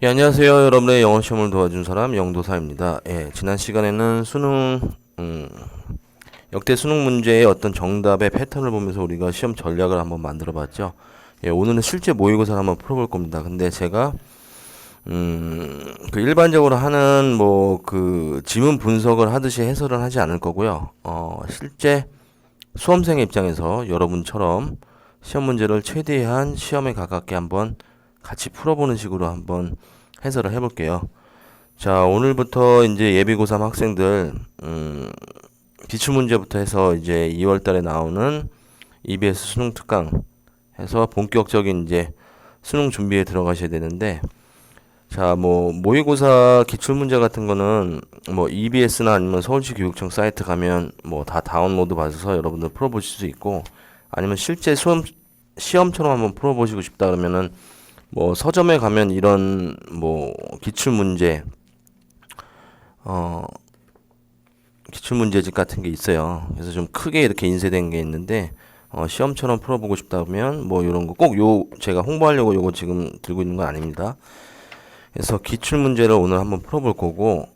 예, 안녕하세요. 여러분의 영어 시험을 도와준 사람 영도사입니다. 예, 지난 시간에는 음, 역대 수능 문제의 어떤 정답의 패턴을 보면서 우리가 시험 전략을 한번 만들어 봤죠. 예, 오늘은 실제 모의고사를 한번 풀어볼 겁니다. 근데 제가, 그 일반적으로 하는 그 지문 분석을 하듯이 해설은 하지 않을 거고요. 실제 수험생의 입장에서 여러분처럼 시험 문제를 최대한 시험에 가깝게 한번 같이 풀어보는 식으로 한번 해설을 해볼게요. 자, 오늘부터 이제 예비 고3 학생들, 기출문제부터 해서 이제 2월 달에 나오는 EBS 수능 특강 해서 본격적인 이제 수능 준비에 들어가셔야 되는데, 자, 모의고사 기출문제 같은 거는 EBS나 아니면 서울시 교육청 사이트 가면 다 다운로드 받아서 여러분들 풀어보실 수 있고, 아니면 실제 시험처럼 한번 풀어보시고 싶다 그러면은 서점에 가면 이런 기출문제 어 기출문제집 같은 게 있어요. 그래서 좀 크게 이렇게 인쇄된 게 있는데 시험처럼 풀어보고 싶다면 이런 거 꼭 제가 홍보하려고 요거 지금 들고 있는 건 아닙니다. 그래서 기출문제를 오늘 한번 풀어볼 거고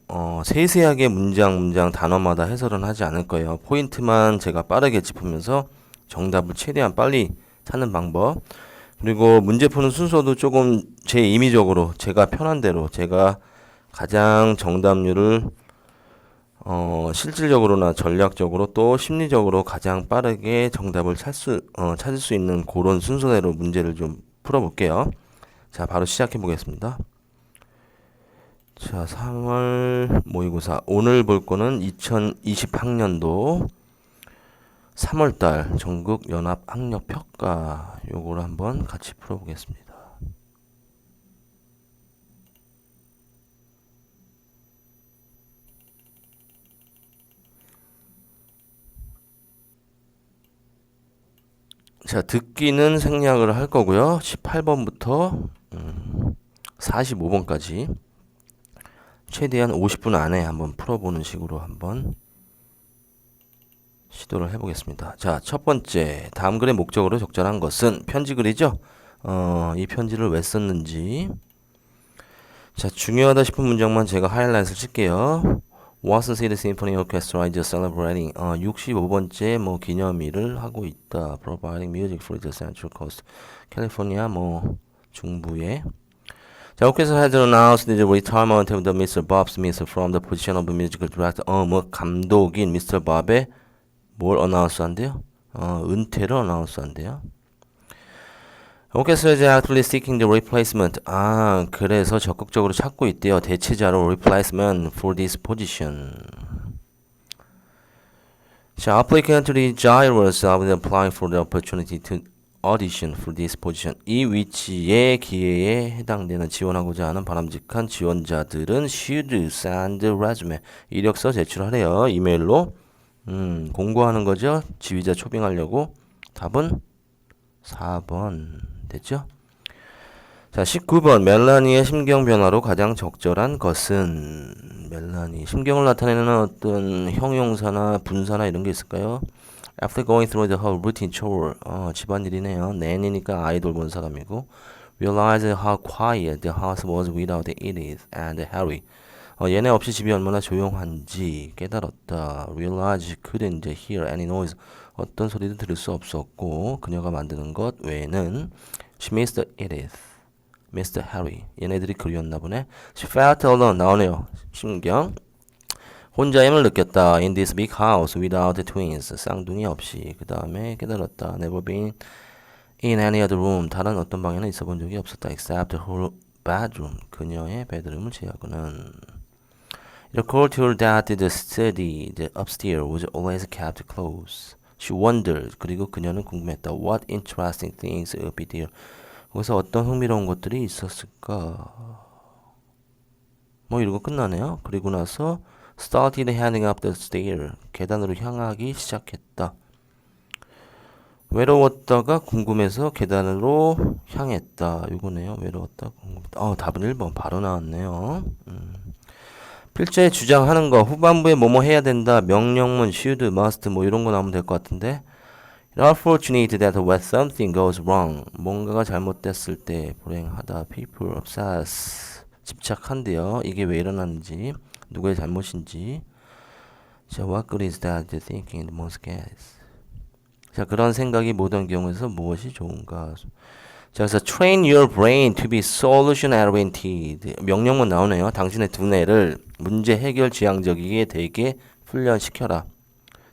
세세하게 문장 단어마다 해설은 하지 않을 거예요. 포인트만 제가 빠르게 짚으면서 정답을 최대한 빨리 찾는 방법, 그리고 문제 푸는 순서도 조금 제 임의적으로 제가 편한 대로 제가 가장 정답률을 실질적으로나 전략적으로 또 심리적으로 가장 빠르게 정답을 찾을 수 있는 그런 순서대로 문제를 좀 풀어볼게요. 자, 바로 시작해 보겠습니다. 자, 3월 모의고사. 오늘 볼 거는 2020학년도 3월달 전국 연합 학력 평가 요거를 한번 같이 풀어보겠습니다. 자, 듣기는 생략을 할 거고요. 18번부터 45번까지 최대한 50분 안에 한번 풀어보는 식으로 한번 시도를 해보겠습니다. 자, 첫 번째, 다음 글의 목적어로 적절한 것은 편지 글이죠? 이 편지를 왜 썼는지. 자, 중요하다 싶은 문장만 제가 하이라이트를 칠게요. Watson City Symphony Orchestra is celebrating 65번째 기념일을 하고 있다. Providing music for the Central Coast, 캘리포니아 중부에. 자, orchestra has announced the retirement of the Mr. Bob Smith from the position of musical director. 감독인 Mr. Bob의 뭘 어나운스한대요? 은퇴를 어나운스한대요. Orchestra is actively seeking the replacement. 그래서 적극적으로 찾고 있대요. 대체자로 replacement for this position. 자, applicant desirous of applying for the opportunity to audition for this position. 이 위치의 기회에 해당되는 지원하고자 하는 바람직한 지원자들은 should send resume. 이력서 제출하래요. 이메일로. 공고하는 거죠. 지휘자 초빙하려고. 답은 4번. 됐죠? 자, 19번. 멜라니의 심경 변화로 가장 적절한 것은 멜라니. 심경을 나타내는 어떤 형용사나 분사나 이런 게 있을까요? After going through the whole routine chore. 집안일이네요. nanny니까 아이 돌보는 사람이고. Realize how quiet the house was without Edith and Harry. 얘네 없이 집이 얼마나 조용한지 깨달았다. Realize couldn't hear any noise. 어떤 소리도 들을 수 없었고 그녀가 만드는 것 외에는 She missed Edith, missed Harry. 얘네들이 그리웠나 보네. She felt alone. 나오네요. 심경. 혼자임을 느꼈다. In this big house without twins. 쌍둥이 없이. 그 다음에 깨달았다. Never been in any other room. 다른 어떤 방에는 있어 본 적이 없었다. Except her bedroom. 그녀의 베드룸을 제외하고는. It occurred to her that the study, the upstairs, was always kept closed. She wondered. 그리고 그녀는 궁금했다. What interesting things would be there. 거기서 어떤 흥미로운 것들이 있었을까? 이러고 끝나네요. 그리고 나서 started heading up the stair. 계단으로 향하기 시작했다. 외로웠다가 궁금해서 계단으로 향했다. 이거네요. 외로웠다, 궁금했다. 답은 1번 바로 나왔네요. 필자에 주장하는 거 후반부에 뭐뭐 해야 된다. 명령문, should, must 이런 거 나오면 될 것 같은데. Unfortunate that when something goes wrong. 뭔가가 잘못됐을 때 불행하다. People obsess. 집착한대요. 이게 왜 일어났는지, 누구의 잘못인지. 자, what good is that thinking in most cases? 자, 그런 생각이 모든 경우에서 무엇이 좋은가? 자, 그래서 train your brain to be solution oriented. 명령문 나오네요. 당신의 두뇌를 문제 해결 지향적이게 되게 훈련시켜라.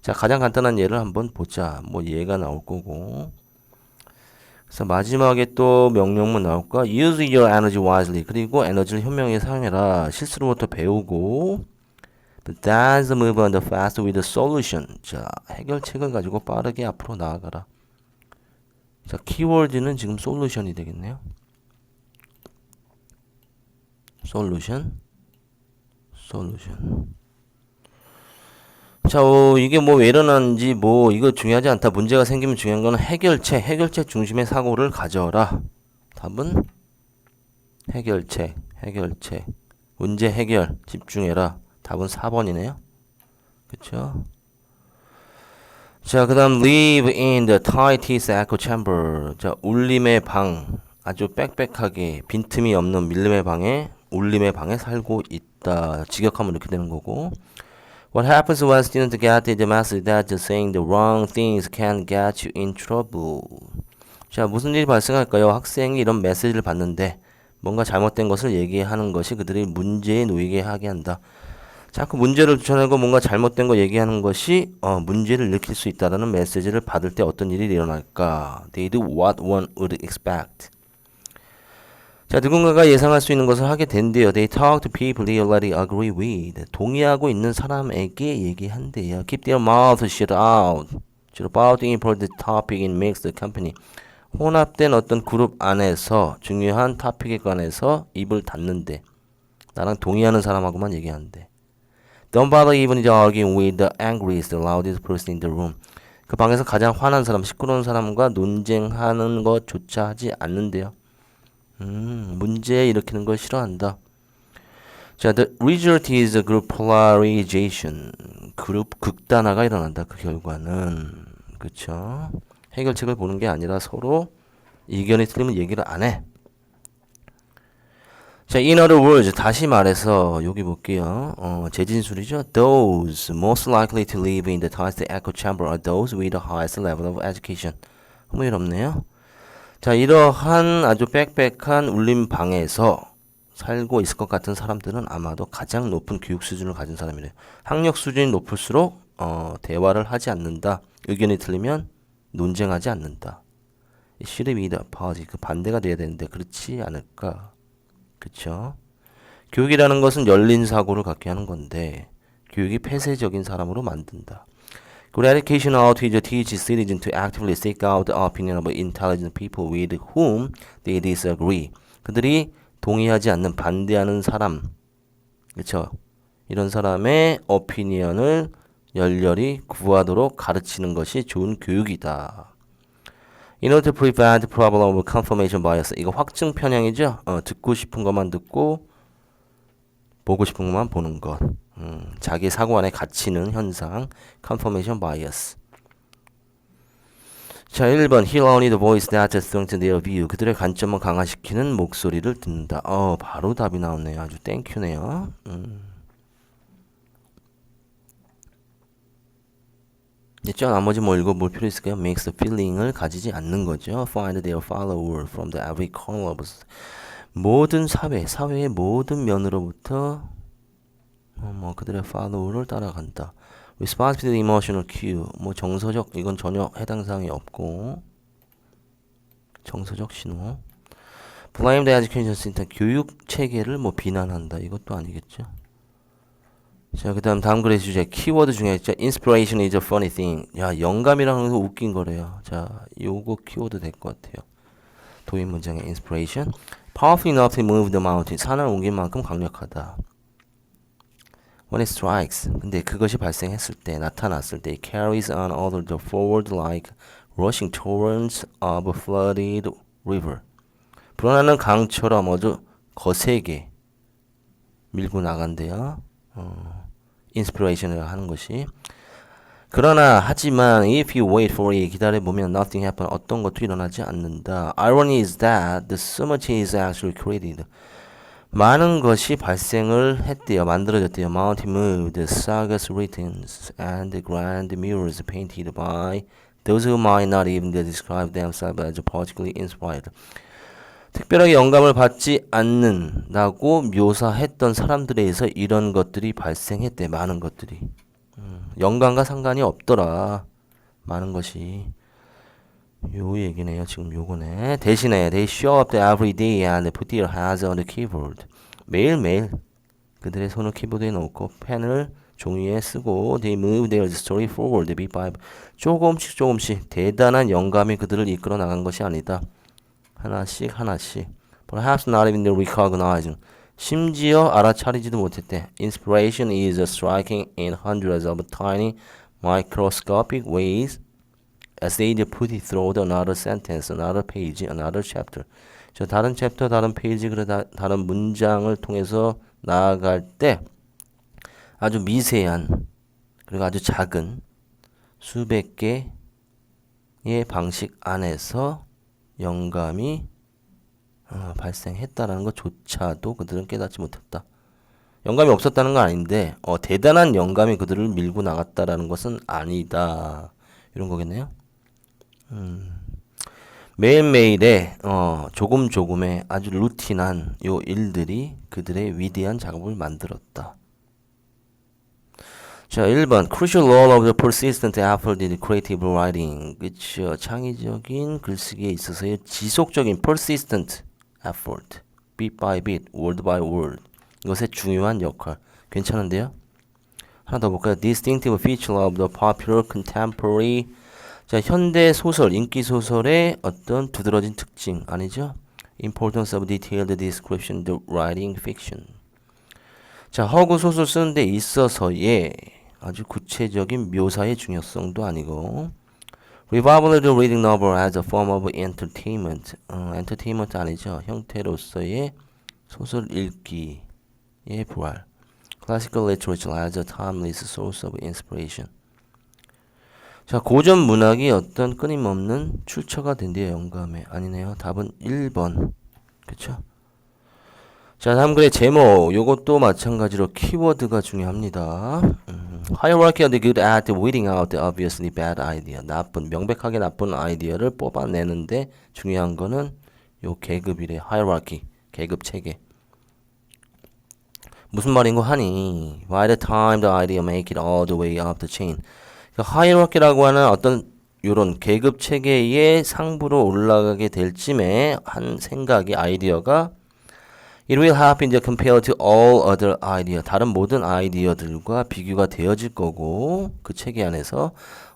자, 가장 간단한 예를 한번 보자. 뭐 예가 나올 거고. 그래서 마지막에 또 명령문 나올까? Use your energy wisely. 그리고 에너지를 현명하게 사용해라. 실수로부터 배우고. But that's the move on the fast with the solution. 자, 해결책을 가지고 빠르게 앞으로 나아가라. 자, 키워드는 지금 솔루션이 되겠네요. 솔루션. 자, 이게 뭐 왜 일어나는지 뭐 이거 중요하지 않다. 문제가 생기면 중요한 거는 해결책 중심의 사고를 가져라. 답은 해결책. 문제 해결 집중해라. 답은 4번이네요. 그쵸? 자, 그 다음 live in the tightest echo chamber. 자, 울림의 방. 아주 빽빽하게 빈틈이 없는 밀림의 방에 울림의 방에 살고 있다. 직역하면 이렇게 되는 거고. What happens when students get the message that just saying the wrong things can get you in trouble? 자, 무슨 일이 발생할까요? 학생이 이런 메시지를 받는데 뭔가 잘못된 것을 얘기하는 것이 그들이 문제에 놓이게 하게 한다. 자꾸 문제를 주쳐내고 뭔가 잘못된 거 얘기하는 것이 문제를 일으킬 수 있다라는 메시지를 받을 때 어떤 일이 일어날까? They do what one would expect. 자, 누군가가 예상할 수 있는 것을 하게 된대요. They talk to people they already agree with. 동의하고 있는 사람에게 얘기한대요. Keep their mouth shut about the important topic in mixed company. 혼합된 어떤 그룹 안에서 중요한 토픽에 관해서 입을 닫는데 나랑 동의하는 사람하고만 얘기하는데 Don't bother even arguing with the angriest, loudest person in the room. 그 방에서 가장 화난 사람, 시끄러운 사람과 논쟁하는 것조차 하지 않는데요. 문제 일으키는 걸 싫어한다. 자, the result is group polarization. 그룹 극단화가 일어난다. 그 결과는. 그쵸? 해결책을 보는 게 아니라 서로 의견이 틀리면 얘기를 안 해. 자, in other words, 다시 말해서 여기 볼게요. 재진술이죠. Those most likely to live in the tightest echo chamber are those with the highest level of education. 흥미롭네요. 자, 이러한 아주 빽빽한 울림 방에서 살고 있을 것 같은 사람들은 아마도 가장 높은 교육 수준을 가진 사람이래요. 학력 수준이 높을수록 대화를 하지 않는다. 의견이 틀리면 논쟁하지 않는다. should be the opposite. 그 반대가 돼야 되는데 그렇지 않을까? 그쵸? 교육이라는 것은 열린 사고를 갖게 하는 건데 교육이 폐쇄적인 사람으로 만든다. Good education ought to teach citizens to actively seek out the opinion of intelligent people with whom they disagree. 그들이 동의하지 않는 반대하는 사람, 그렇죠? 이런 사람의 오피니언을 열렬히 구하도록 가르치는 것이 좋은 교육이다. In order to prevent problem of confirmation bias. 이거 확증 편향이죠? 듣고 싶은 것만 듣고 보고 싶은 것만 보는 것. 자기 사고 안에 갇히는 현상. confirmation bias. 자, 1번. Hear only the voice that strengthens their view. 그들의 관점을 강화시키는 목소리를 듣는다. 바로 답이 나오네요. 아주 땡큐네요. 됐죠? 나머지 뭐 읽어볼 필요 있을까요? Makes the feeling을 가지지 않는 거죠. Find their follower from the every corner of 모든 사회의 모든 면으로부터 그들의 follower를 따라간다. Response to the emotional cue. 정서적 이건 전혀 해당 사항이 없고 정서적 신호. Blame the education system. 교육 체계를 비난한다. 이것도 아니겠죠. 자, 그 다음 글의 주제 키워드 중에 있죠. Inspiration is a funny thing. 야, 영감이라는 거 웃긴 거래요. 자, 요거 키워드 될 것 같아요. 도입 문장의 inspiration. Powerful enough to move the mountain. 산을 옮길 만큼 강력하다. When it strikes. 근데 그것이 발생했을 때, 나타났을 때, it carries on all the forward like rushing torrents of a flooded river. 불어나는 강처럼 아주 거세게 밀고 나간대요. 인스피레이션을 하는 것이. 그러나 하지만 if you wait for it 기다려보면 nothing happen 어떤 것도 일어나지 않는다. Irony is that the so much is actually created. 많은 것이 발생을 했대요. 만들어졌대요. Mountain moved, sagas written, and grand murals painted by those who might not even describe themselves as particularly inspired. 특별하게 영감을 받지 않는다고 묘사했던 사람들에 의해서 이런 것들이 발생했대. 많은 것들이. 영감과 상관이 없더라. 많은 것이. 요 얘기네요. 지금 요거네. 대신에 they show up every day and put their hands on the keyboard. 매일매일 그들의 손을 키보드에 놓고 펜을 종이에 쓰고 they move their story forward bit by bit. 조금씩 대단한 영감이 그들을 이끌어 나간 것이 아니다. 하나씩 perhaps not even recognizing. 심지어 알아차리지도 못했대. Inspiration is striking in hundreds of tiny microscopic ways as they put it through another sentence, another page, another chapter. 저 다른 챕터, 다른 페이지, 다른 문장을 통해서 나아갈 때 아주 미세한 그리고 아주 작은 수백 개의 방식 안에서 영감이 발생했다라는 것조차도 그들은 깨닫지 못했다. 영감이 없었다는 건 아닌데 대단한 영감이 그들을 밀고 나갔다라는 것은 아니다. 이런 거겠네요. 매일매일의 조금의 아주 루틴한 요 일들이 그들의 위대한 작업을 만들었다. 자, 1번 Crucial role of the persistent effort in creative writing. 그쵸. 창의적인 글쓰기에 있어서의 지속적인 persistent effort. bit by bit, word by word. 이것의 중요한 역할. 괜찮은데요? 하나 더 볼까요? Distinctive feature of the popular contemporary. 자, 현대 소설, 인기 소설의 어떤 두드러진 특징 아니죠? Importance of detailed description, the writing fiction. 자, 허구 소설 쓰는데 있어서의 아주 구체적인 묘사의 중요성도 아니고 Revival of the reading novel as a form of entertainment. entertainment 아니죠? 형태로서의 소설 읽기의 부활. Classical literature as a timeless source of inspiration. 자, 고전 문학이 어떤 끊임없는 출처가 된대요. 영감에. 아니네요. 답은 1번. 그쵸? 자, 다음 글의 제목. 요것도 마찬가지로 키워드가 중요합니다. Hierarchy of the good at weeding out the obviously bad idea. 명백하게 나쁜 아이디어를 뽑아내는데 중요한 거는 요 계급이래. Hierarchy. 계급 체계. 무슨 말인고 하니? By the time the idea make it all the way up the chain. 하이어라키라고 하는 어떤 요런 계급 체계의 상부로 올라가게 될 쯤에 한 생각이 아이디어가 It will happen compared to all other idea. 다른 모든 아이디어들과 비교가 되어질 거고 그 체계 안에서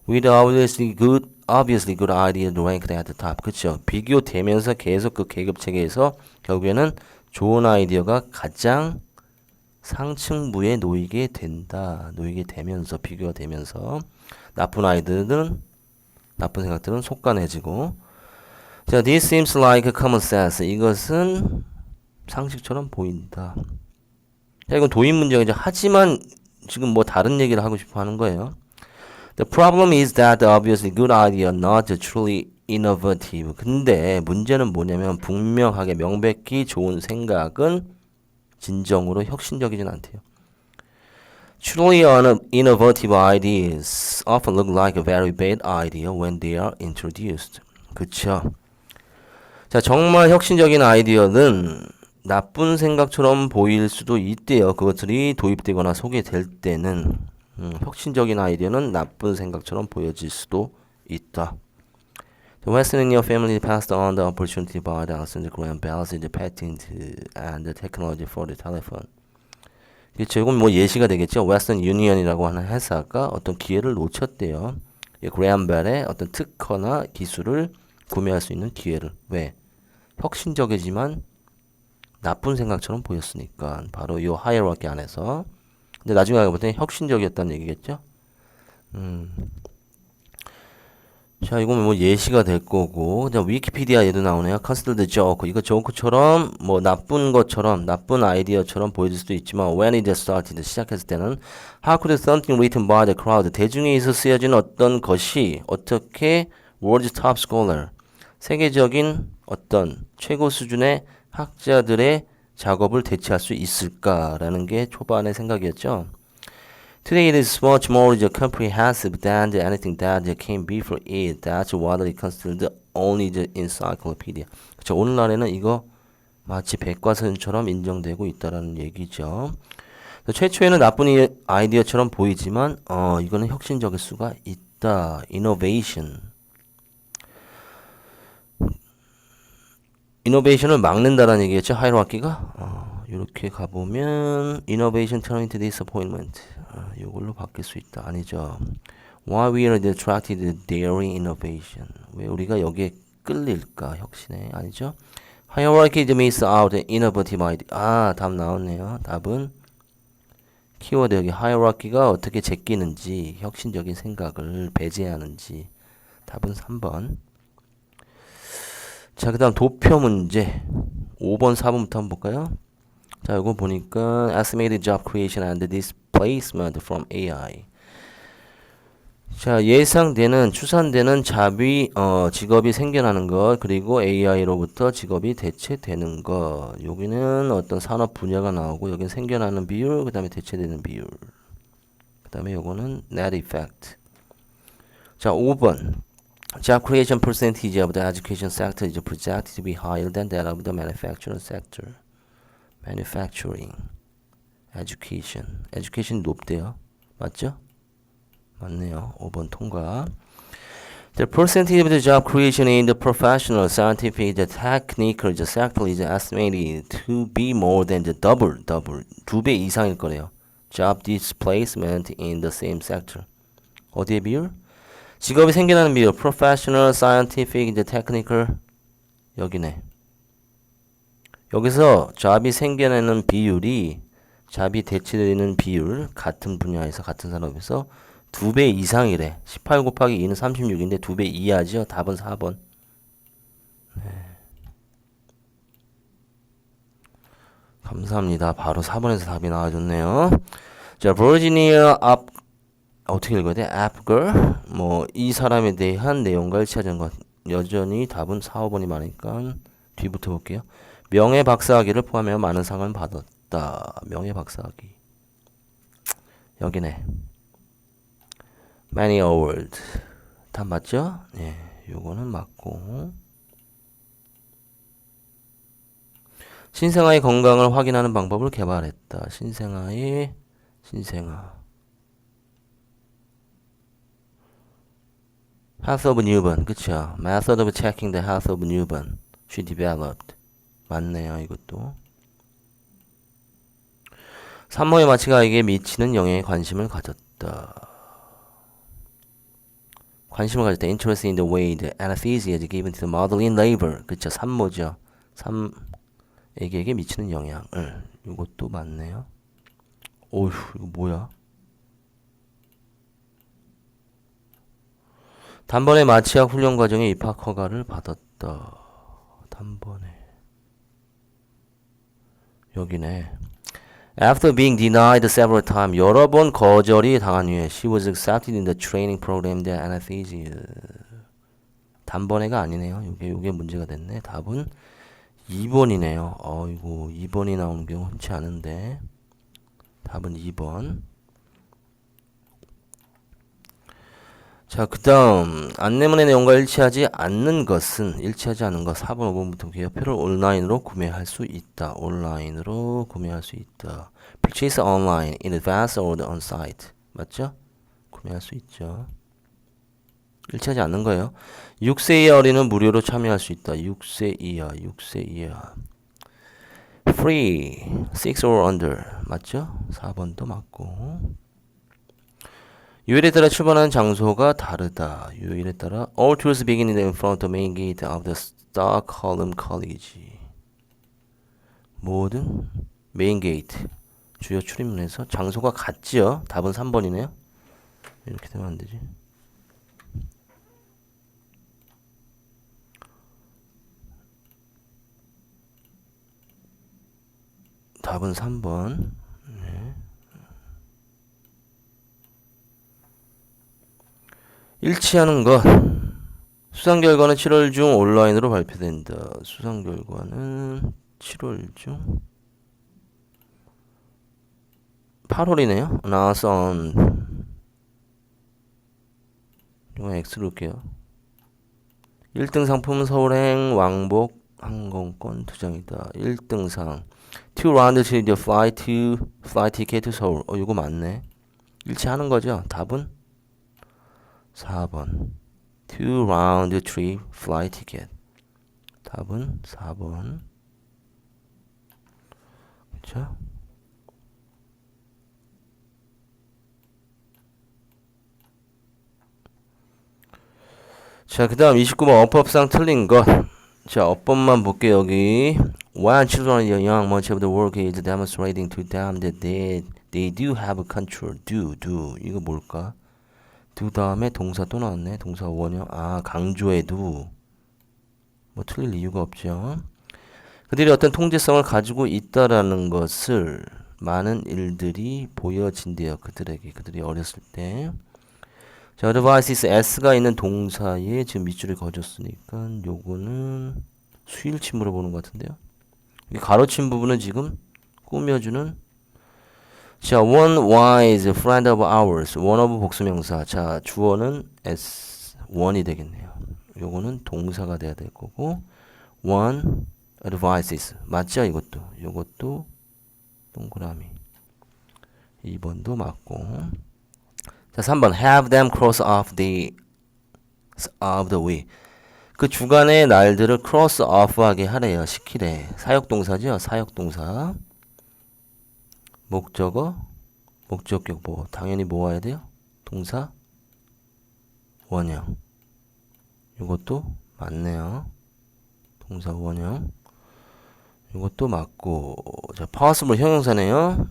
with obviously good idea ranked at the top. 그렇죠. 비교되면서 계속 그 계급 체계에서 결국에는 좋은 아이디어가 가장 상층부에 놓이게 된다. 놓이게 되면서 비교가 되면서 나쁜 생각들은 속간해지고. 자, this seems like common sense. 이것은 상식처럼 보인다. 자, 이건 도입 문제이죠. 하지만 지금 뭐 다른 얘기를 하고 싶어 하는 거예요. The problem is that the obviously good idea not truly innovative. 근데 문제는 뭐냐면 분명하게 명백히 좋은 생각은 진정으로 혁신적이진 않대요. Truly innovative ideas often look like a very bad idea when they are introduced. 그쵸? 자, 정말 혁신적인 아이디어는 나쁜 생각처럼 보일 수도 있대요. 그것들이 도입되거나 소개될 때는 혁신적인 아이디어는 나쁜 생각처럼 보여질 수도 있다. The Western in your family passed on the opportunity by the Alexander Graham Bell's the patent and the technology for the telephone. 그렇죠. 이건 뭐 예시가 되겠죠. Western Union이라고 하는 회사가 어떤 기회를 놓쳤대요. 그레엄 벨의 어떤 특허나 기술을 구매할 수 있는 기회를. 왜? 혁신적이지만 나쁜 생각처럼 보였으니까. 바로 이 하이어라키 안에서. 근데 나중에 알고 보니 혁신적이었다는 얘기겠죠. 자, 이건 뭐 예시가 될 거고. 자, 위키피디아 얘도 나오네요. Consider the joke. 이거 조크처럼 뭐 나쁜 것처럼 나쁜 아이디어처럼 보여질 수도 있지만 when it started 시작했을 때는 how could something written by the crowd 대중에 의해서 쓰여진 어떤 것이 어떻게 world's top scholar 세계적인 어떤 최고 수준의 학자들의 작업을 대체할 수 있을까라는 게 초반의 생각이었죠. Today it is much more comprehensive than anything that came before it. That's what it considered only the encyclopedia. 그렇죠. 오늘날에는 이거 마치 백과사전처럼 인정되고 있다라는 얘기죠. 최초에는 나쁜 아이디어처럼 보이지만 이거는 혁신적일 수가 있다. Innovation. 이노베이션을 막는다라는 얘기겠죠. 하이라키가 이렇게 가보면 innovation turn into disappointment. 이걸로 바뀔 수 있다. 아니죠. Why we are attracted to daring innovation. 왜 우리가 여기에 끌릴까? 혁신에. 아니죠. Hierarchy miss out innovative idea. 답 나왔네요. 답은 키워드 여기 hierarchy가 어떻게 제끼는지, 혁신적인 생각을 배제하는지. 답은 3번. 자, 그 다음 도표 문제 5번 4번부터 한번 볼까요? 자, 이거 보니까 estimated job creation and displacement from AI. 자, 예상되는 추산되는 직업이 생겨나는 것, 그리고 AI로부터 직업이 대체되는 것. 여기는 어떤 산업 분야가 나오고 여기는 생겨나는 비율, 그 다음에 대체되는 비율. 그 다음에 요거는 net effect. 자, 5번 Job creation percentage of the education sector is projected to be higher than that of the manufacturing sector. Manufacturing, education. education 높대요. 맞죠? 맞네요. 5번 통과. The percentage of the job creation in the professional, scientific, the technical, the sector is estimated to be more than the double. 2배 이상일 거래요. Job displacement in the same sector. 어디에 비율? 직업이 생겨나는 비율, professional, scientific, technical, 여기네. 여기서 잡이 생겨나는 비율이, 잡이 대체되는 비율, 같은 분야에서, 같은 산업에서 2배 이상이래. 18 곱하기 2는 36인데 2배 이하죠. 답은 4번. 네. 감사합니다. 바로 4번에서 답이 나와줬네요. 자, 버지니아 어떻게 읽어야 돼? Apgar? 이 사람에 대한 내용과 일치하는 것. 여전히 답은 4, 5번이 많으니까 뒤부터 볼게요. 명예 박사학위를 포함하여 많은 상을 받았다. 명예 박사학위. 여기네. Many award. 답 맞죠? 예, 요거는 맞고. 신생아의 건강을 확인하는 방법을 개발했다. 신생아. Health of newborn, 그쵸? Method of checking the health of newborn. She developed. 맞네요, 이것도. 산모의 마취가 아이에게 미치는 영향에 관심을 가졌다. Interest in the way the anesthesia is given to the mother in labor. 그쵸? 산모죠. 애기에게 미치는 영향을. 이것도 맞네요. 어휴, 이거 뭐야? 단번에 마취학 훈련 과정에 입학 허가를 받았다. 단번에. 여기네. After being denied several times, 여러 번 거절이 당한 후에 she was accepted in the training program that anesthesia. 단번에가 아니네요. 요게 문제가 됐네. 답은 2번이네요. 어이구, 2번이 나오는 경우 흔치 않은데. 답은 2번. 자, 그 다음 안내문의 내용과 일치하지 않는 것 4번 5번부터 기업표를 온라인으로 구매할 수 있다. Purchase online in advance or on site. 맞죠? 구매할 수 있죠. 일치하지 않는 거예요. 6세 이하 어린은 무료로 참여할 수 있다. 6세 이하. Free, 6 or under. 맞죠? 4번도 맞고. 요일에 따라 출발하는 장소가 다르다. 요일에 따라 all tours begin in front of the main gate of the Stockholm College. 모든 메인 게이트 주요 출입문에서 장소가 같지요. 답은 3번이네요. 이렇게 되면 안 되지. 답은 3번. 네. 일치하는 것. 수상 결과는 7월 중 온라인으로 발표된다. 수상 결과는 7월 중 8월이네요. announce on 이거 X로 올게요. 1등 상품은 서울행 왕복 항공권 2장이다. 1등상 Two round trip the flight ticket to 서울. 이거 맞네. 일치하는 거죠. 답은 4번. Two round trip flight ticket. 답은 4번. 그렇죠? 자, 그 다음 29번 어법상 틀린 것. 자, 어법만 볼게요. 여기 While children are young, much of the work is demonstrating to them that they do have control. do 이거 뭘까? do 다음에 동사 또 나왔네. 동사 원형. 아, 강조해 do. 뭐 틀릴 이유가 없죠. 그들이 어떤 통제성을 가지고 있다라는 것을 많은 일들이 보여진대요. 그들이 어렸을 때. 자, advice s가 있는 동사에 지금 밑줄을 그어줬으니까 요거는 수일치 물어보는 것 같은데요. 이 가로친 부분은 지금 꾸며주는. 자, one wise friend of ours. one of 복수명사. 자, 주어는 s1이 되겠네요. 요거는 동사가 돼야 될 거고 one advices. 맞죠? 이것도 동그라미. 2번도 맞고. 자, 3번 have them cross off the way. 그 주간의 날들을 cross off하게 하래요. 시키래. 사역동사죠. 사역동사. 목적어, 목적격 뭐 당연히 뭐 와야 돼요? 동사, 원형. 이것도 맞네요. 동사, 원형. 이것도 맞고. 자, possible 형용사네요.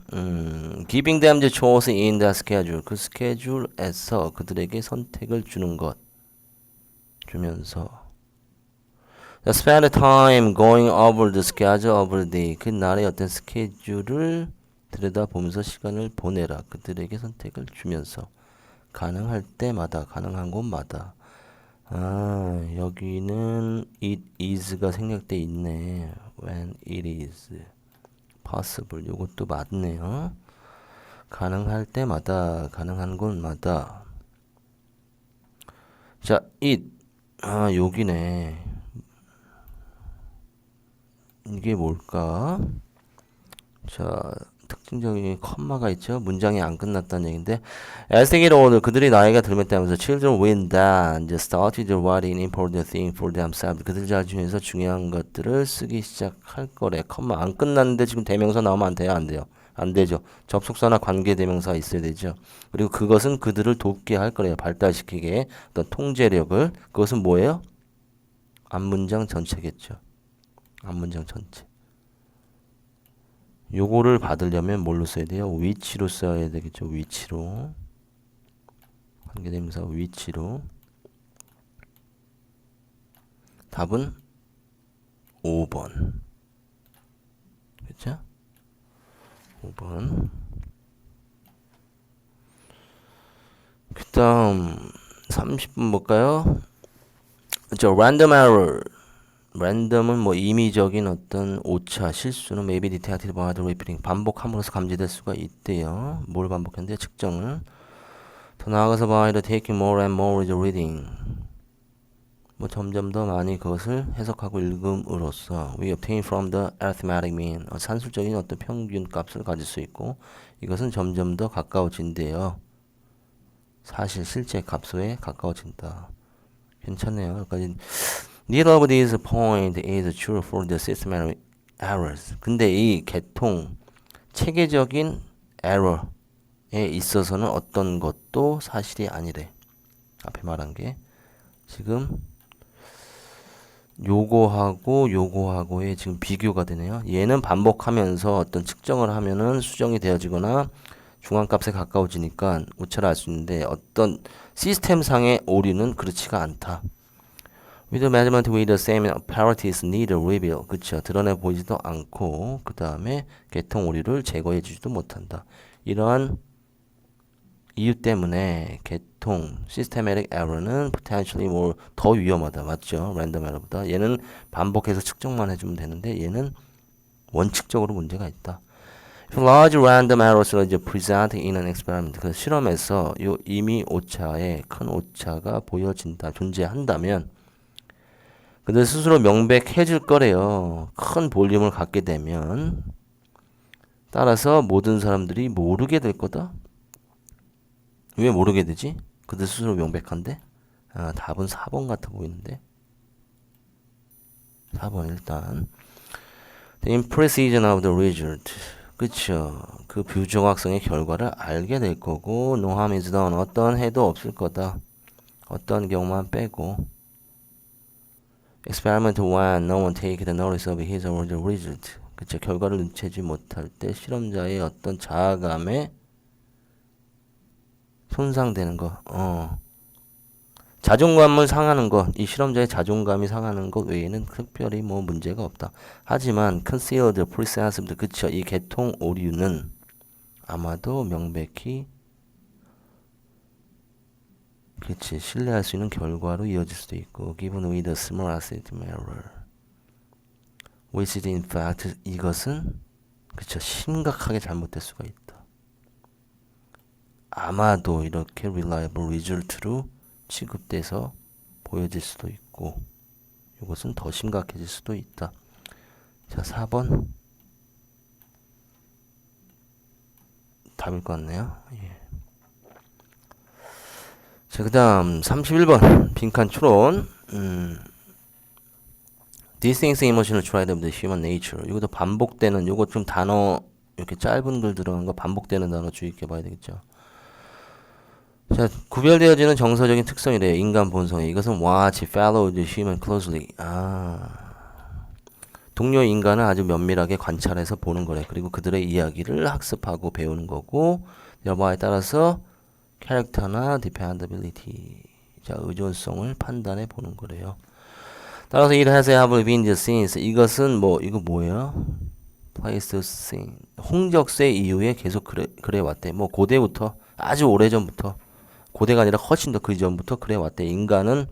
giving them the choice in the schedule. 그 스케줄에서 그들에게 선택을 주는 것. 주면서. 자, spend time going over the schedule of the day. 그 날의 어떤 스케줄을 들여다보면서 시간을 보내라. 그들에게 선택을 주면서. 가능할 때마다, 가능한 곳마다. 아, 여기는 it is가 생략돼 있네. when it is possible. 요것도 맞네요. 가능할 때마다, 가능한 곳마다. 자, it. 아, 여기네. 이게 뭘까? 자, 특징적인 컴마가 있죠. 문장이 안 끝났다는 얘기인데, as they get older, 그들이 나이가 들면 따면서 children will then start writing important things for themselves. 그들 자신에서 중요한 것들을 쓰기 시작할 거래. 컴마 안 끝났는데 지금 대명사 나오면 안 돼요? 안 돼요? 안 되죠. 접속사나 관계 대명사가 있어야 되죠. 그리고 그것은 그들을 돕게 할 거래요. 발달시키게. 어떤 통제력을. 그것은 뭐예요? 앞문장 전체겠죠. 앞문장 전체. 요거를 받으려면 뭘로 써야 돼요? 위치로 써야 되겠죠. 위치로. 관계대명사 위치로. 답은 5번. 그렇죠? 5번. 그 다음 30분 볼까요? 저 random error. 랜덤은 뭐 임의적인 어떤 오차, 실수는 maybe detected by the repeating. 반복함으로써 감지될 수가 있대요. 뭘 반복했는데? 측정을. 더 나아가서 by the taking more and more is reading. 뭐 점점 더 많이 그것을 해석하고 읽음으로써 we obtain from the arithmetic mean. 산술적인 어떤 평균 값을 가질 수 있고 이것은 점점 더 가까워진대요. 사실 실제 값에 가까워진다. 괜찮네요. 여기까지. Neither of these points is true for the systematic errors. 근데 이 계통 체계적인 error에 있어서는 어떤 것도 사실이 아니래. 앞에 말한 게 지금 요거하고의 지금 비교가 되네요. 얘는 반복하면서 어떤 측정을 하면은 수정이 되어지거나 중앙값에 가까워지니까 오차를 알 수 있는데 어떤 시스템상의 오류는 그렇지가 않다. With the measurement with the same apparatus need reveal. 그쵸. 드러내 보이지도 않고 그 다음에 계통 오류를 제거해 주지도 못한다. 이러한 이유 때문에 계통 systematic error는 potentially more 더 위험하다. 맞죠? random error보다. 얘는 반복해서 측정만 해주면 되는데 얘는 원칙적으로 문제가 있다. If large random errors are presented in an experiment, 그 실험에서 요 이미 오차에 큰 오차가 보여진다, 존재한다면 그들 스스로 명백해질 거래요. 큰 볼륨을 갖게 되면 따라서 모든 사람들이 모르게 될 거다. 왜 모르게 되지? 그들 스스로 명백한데? 아, 답은 4번 같아 보이는데. 4번 일단. The imprecision of the result. 그쵸. 그 부정확성의 결과를 알게 될 거고 no harm is done. 어떤 해도 없을 거다. 어떤 경우만 빼고 experiment when no one take the notice of his or the result. 그쵸. 결과를 눈치채지 못할 때 실험자의 어떤 자아감에 손상되는 거. 자존감을 상하는 것, 이 실험자의 자존감이 상하는 것 외에는 특별히 뭐 문제가 없다. 하지만 concealed presensible, 그쵸. 이 계통 오류는 아마도 명백히 그치 신뢰할 수 있는 결과로 이어질 수도 있고 given with a small accident error which is in fact 이것은 그쵸 심각하게 잘못될 수가 있다. 아마도 이렇게 reliable result로 취급돼서 보여질 수도 있고 이것은 더 심각해질 수도 있다. 자 4번 답일 것 같네요. 예. 자, 그 다음 31번 빈칸 추론. Distinct emotional trait of the human nature. 이것도 반복되는, 요거 좀 단어 이렇게 짧은 글 들어간 거 반복되는 단어 주의 있게 봐야 되겠죠. 자, 구별되어지는 정서적인 특성이래요. 인간 본성에. 이것은 watch, follow the human closely. 동료 인간을 아주 면밀하게 관찰해서 보는 거래. 그리고 그들의 이야기를 학습하고 배우는 거고, 여부에 따라서 캐릭터나 dependability, 자, 의존성을 판단해 보는 거래요. 따라서 it has ever been the since. 이것은 뭐, 이거 뭐예요? placed sin. 홍적세 이후에 계속 그래 왔대. 뭐 고대부터 아주 오래전부터 고대가 아니라 훨씬 더 그 전부터 그래 왔대. 인간은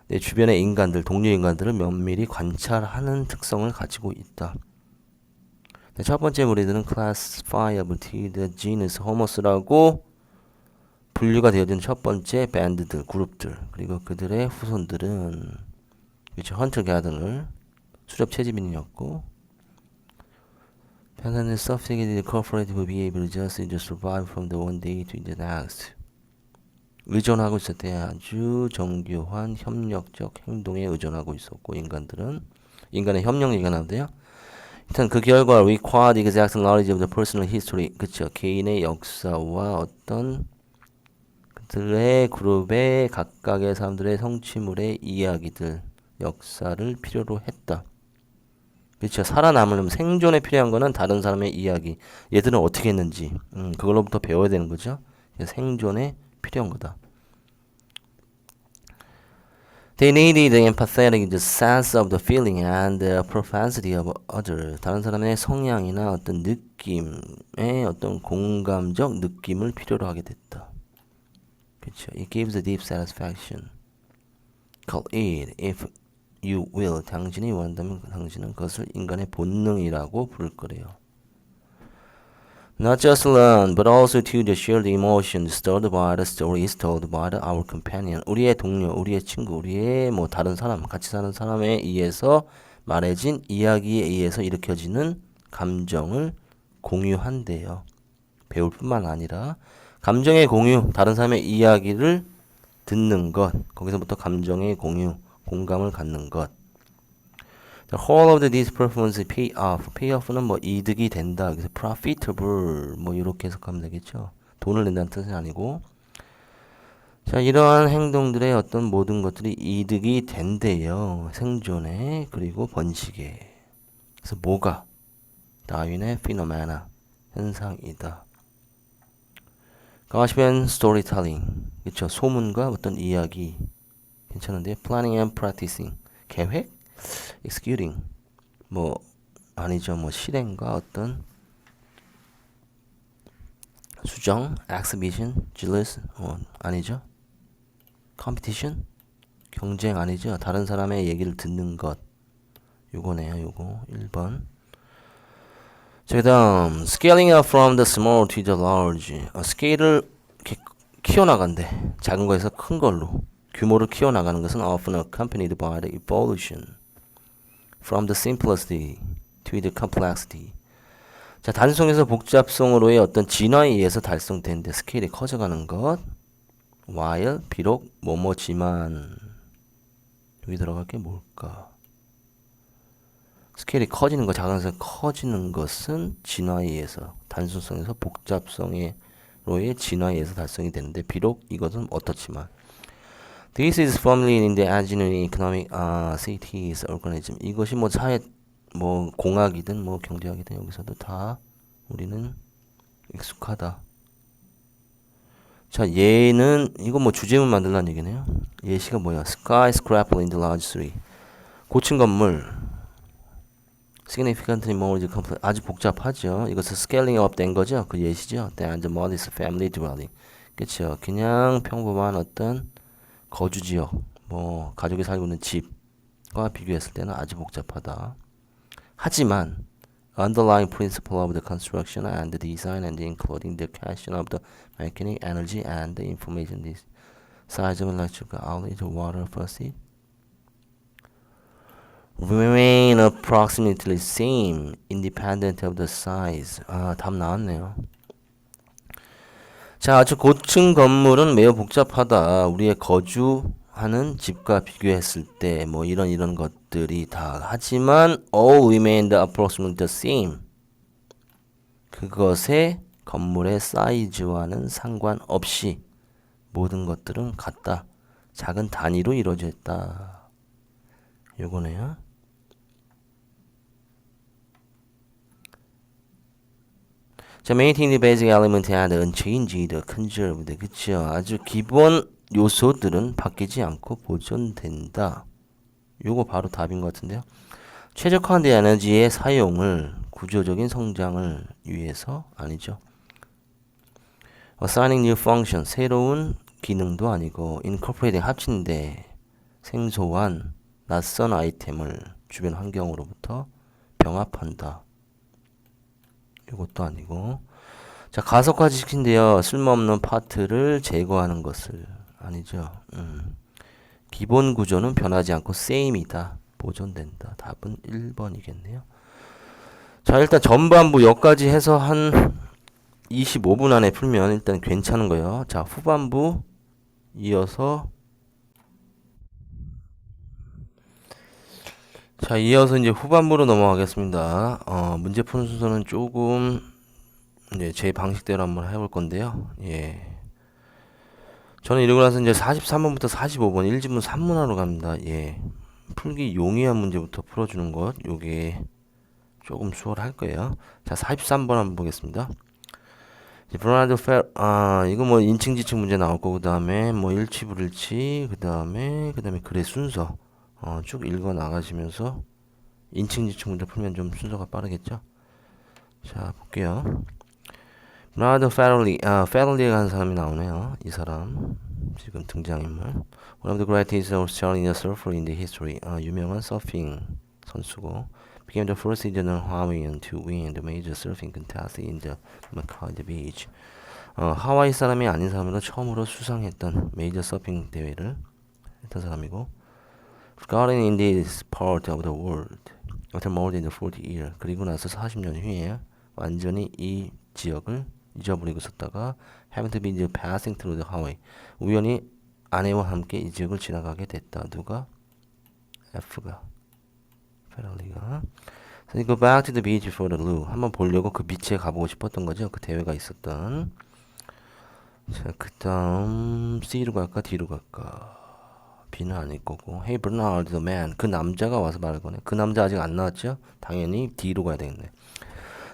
내 주변의 인간들, 동료 인간들을 면밀히 관찰하는 특성을 가지고 있다. 첫 번째 무리들은 classifiability, the genus homus라고 분류가 되어진 첫 번째 밴드들, 그룹들, 그리고 그들의 후손들은 그렇죠, 헌터 가든을 수렵 채집인이었고, 편안한 sophisticated cooperative behavior just to survive from the one day to the next. 의존하고 있었대. 아주 정교한 협력적 행동에 의존하고 있었고 인간의 협력 얘기가 나오는데요. 일단 그 결과 required exact knowledge of the personal history. 그쵸. 개인의 역사와 어떤 그들의 그룹의 각각의 사람들의 성취물의 이야기들, 역사를 필요로 했다. 그렇죠. 살아남으려면 생존에 필요한 거는 다른 사람의 이야기, 얘들은 어떻게 했는지 그걸로부터 배워야 되는 거죠. 생존에 필요한 거다. They needed the empathetic, the sense of the feeling and the propensity of others. 다른 사람의 성향이나 어떤 느낌의 어떤 공감적 느낌을 필요로 하게 됐다. 그렇죠. It gives a deep satisfaction. Call it, if you will. 당신이 원한다면 당신은 그것을 인간의 본능이라고 부를 거래요. Not just learn, but also to the shared emotions stirred by the stories told by our companion. 우리의 동료, 우리의 친구, 우리의 뭐 다른 사람, 같이 사는 사람에 의해서 말해진 이야기에 의해서 일으켜지는 감정을 공유한대요. 배울 뿐만 아니라 감정의 공유, 다른 사람의 이야기를 듣는 것, 거기서부터 감정의 공유, 공감을 갖는 것. The whole of these performances pay off. pay off는 뭐 이득이 된다. 그래서 profitable 뭐 이렇게 해석하면 되겠죠. 돈을 낸다는 뜻은 아니고. 자, 이러한 행동들의 어떤 모든 것들이 이득이 된대요. 생존에 그리고 번식에. 그래서 뭐가 다윈의 피노메나 현상이다. 가시면 스토리텔링. 그렇죠. 소문과 어떤 이야기. 괜찮은데 planning and practicing. 계획? executing 뭐 아니죠. 뭐 실행과 어떤 수정, exhibition, jealous 아니죠. competition 경쟁 아니죠. 다른 사람의 얘기를 듣는 것 요거네요. 요거 1번. 자, 그다음 scaling up from the small to the large. 스케일을 이렇게 키워나간대. 작은 거에서 큰 걸로 규모를 키워나가는 것은 often accompanied by the evolution from the simplicity to the complexity. 자, 단순에서 복잡성으로의 어떤 진화에 의해서 달성되는데 스케일이 커져가는 것. while 비록 뭐뭐지만 여기 들어갈 게 뭘까? 스케일이 커지는 것, 작은에서 커지는 것은 진화에 의해서 단순성에서 복잡성으로의 진화에 의해서 달성이 되는데 비록 이것은 어떻지만 This is firmly in the engineering, economic, cities, organism. 이것이 뭐 사회, 뭐 공학이든 뭐 경제학이든 여기서도 다 우리는 익숙하다. 자, 얘는 이거 뭐 주제문 만들라는 얘기네요. 예시가 뭐야? Skyscraper in the large city. 고층 건물. Significantly more complex. 아주 복잡하죠. 이것은 scaling up 된 거죠. 그 예시죠. Than the modest family dwelling. 그렇죠. 그냥 평범한 어떤 거주 지역, 뭐 가족이 살고 있는 집과 비교했을 때는 아주 복잡하다. 하지만 underlying principle of the construction and the design and including the question of the mechanic energy and the information this size of electrical outlet water faucet remain approximately same independent of the size. 답 나왔네요. 자, 아주 고층 건물은 매우 복잡하다. 우리의 거주하는 집과 비교했을 때 뭐 이런 것들이 다 하지만 all remained approximately the same. 그것의 건물의 사이즈와는 상관없이 모든 것들은 같다. 작은 단위로 이루어져 있다. 요거네요. 자, maintain the basic element and unchanged, conserved. 그쵸? 아주 기본 요소들은 바뀌지 않고 보존된다. 요거 바로 답인 것 같은데요. 최적화한 에너지의 사용을 구조적인 성장을 위해서 아니죠. assigning new function, 새로운 기능도 아니고 incorporating, 합친데 생소한 낯선 아이템을 주변 환경으로부터 병합한다. 이것도 아니고. 자, 가속화 시킨데요. 쓸모없는 파트를 제거하는 것을 아니죠. 기본 구조는 변하지 않고 same이다. 보존된다. 답은 1번이겠네요. 자, 일단 전반부 여기까지 해서 한 25분 안에 풀면 일단 괜찮은 거예요. 자, 후반부 이어서 이제 후반부로 넘어가겠습니다. 문제 푸는 순서는 조금 이제 제 방식대로 한번 해볼 건데요. 예. 저는 이러고 나서 이제 43번부터 45번 1지문 3문화로 갑니다. 예. 풀기 용이한 문제부터 풀어주는 것, 요게 조금 수월할 거예요. 자, 43번 한번 보겠습니다. 브라나드 페, 이거 뭐 인칭지칭 문제 나올 거고, 그 다음에 뭐 일치 불일치, 그 다음에 글의 순서, 쭉 읽어 나가시면서 인칭지칭 문제 풀면 좀 순서가 빠르겠죠? 자, 볼게요. 브라나드 페럴리가 한 사람이 나오네요. 이 사람 지금 등장인물. One of the greatest Australian surfer in the history. 유명한 서핑 선수고 became the first Indian Hawaiian to win the major surfing contest in the Macquarie Beach. 하와이 사람이 아닌 사람으로 처음으로 수상했던 메이저 서핑 대회를 했던 사람이고 forgotten in this part of the world after more than 40 years. 그리고 나서 40년 후에 완전히 이 지역을 잊어버리고 있었다가 having to be passing through the Hawaii. 우연히 아내와 함께 이 지역을 지나가게 됐다. 누가? F가. 페럴리가. So go back to the beach for the loo. 한번 보려고 그 비치에 가보고 싶었던 거죠. 그 대회가 있었던. 자, 그 다음 C로 갈까? D로 갈까? B는 아닐 거고. Hey Bernard, the man. 그 남자가 와서 말할 거네. 그 남자 아직 안 나왔죠? 당연히 D로 가야 되겠네.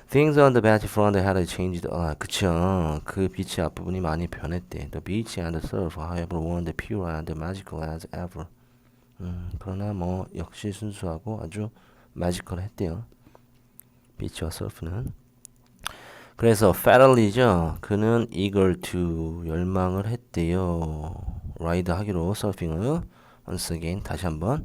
Things on the beach front had changed. 그쵸. 그 비치 앞부분이 많이 변했대. The beach and the surf, however, weren't pure and magical as ever. 그러나 뭐 역시 순수하고 아주 매지컬했대요. 비치와 서프는. 그래서 fatally,죠. 그는 eager to 열망을 했대요. 라이드 하기로 서핑을 once again 다시 한번.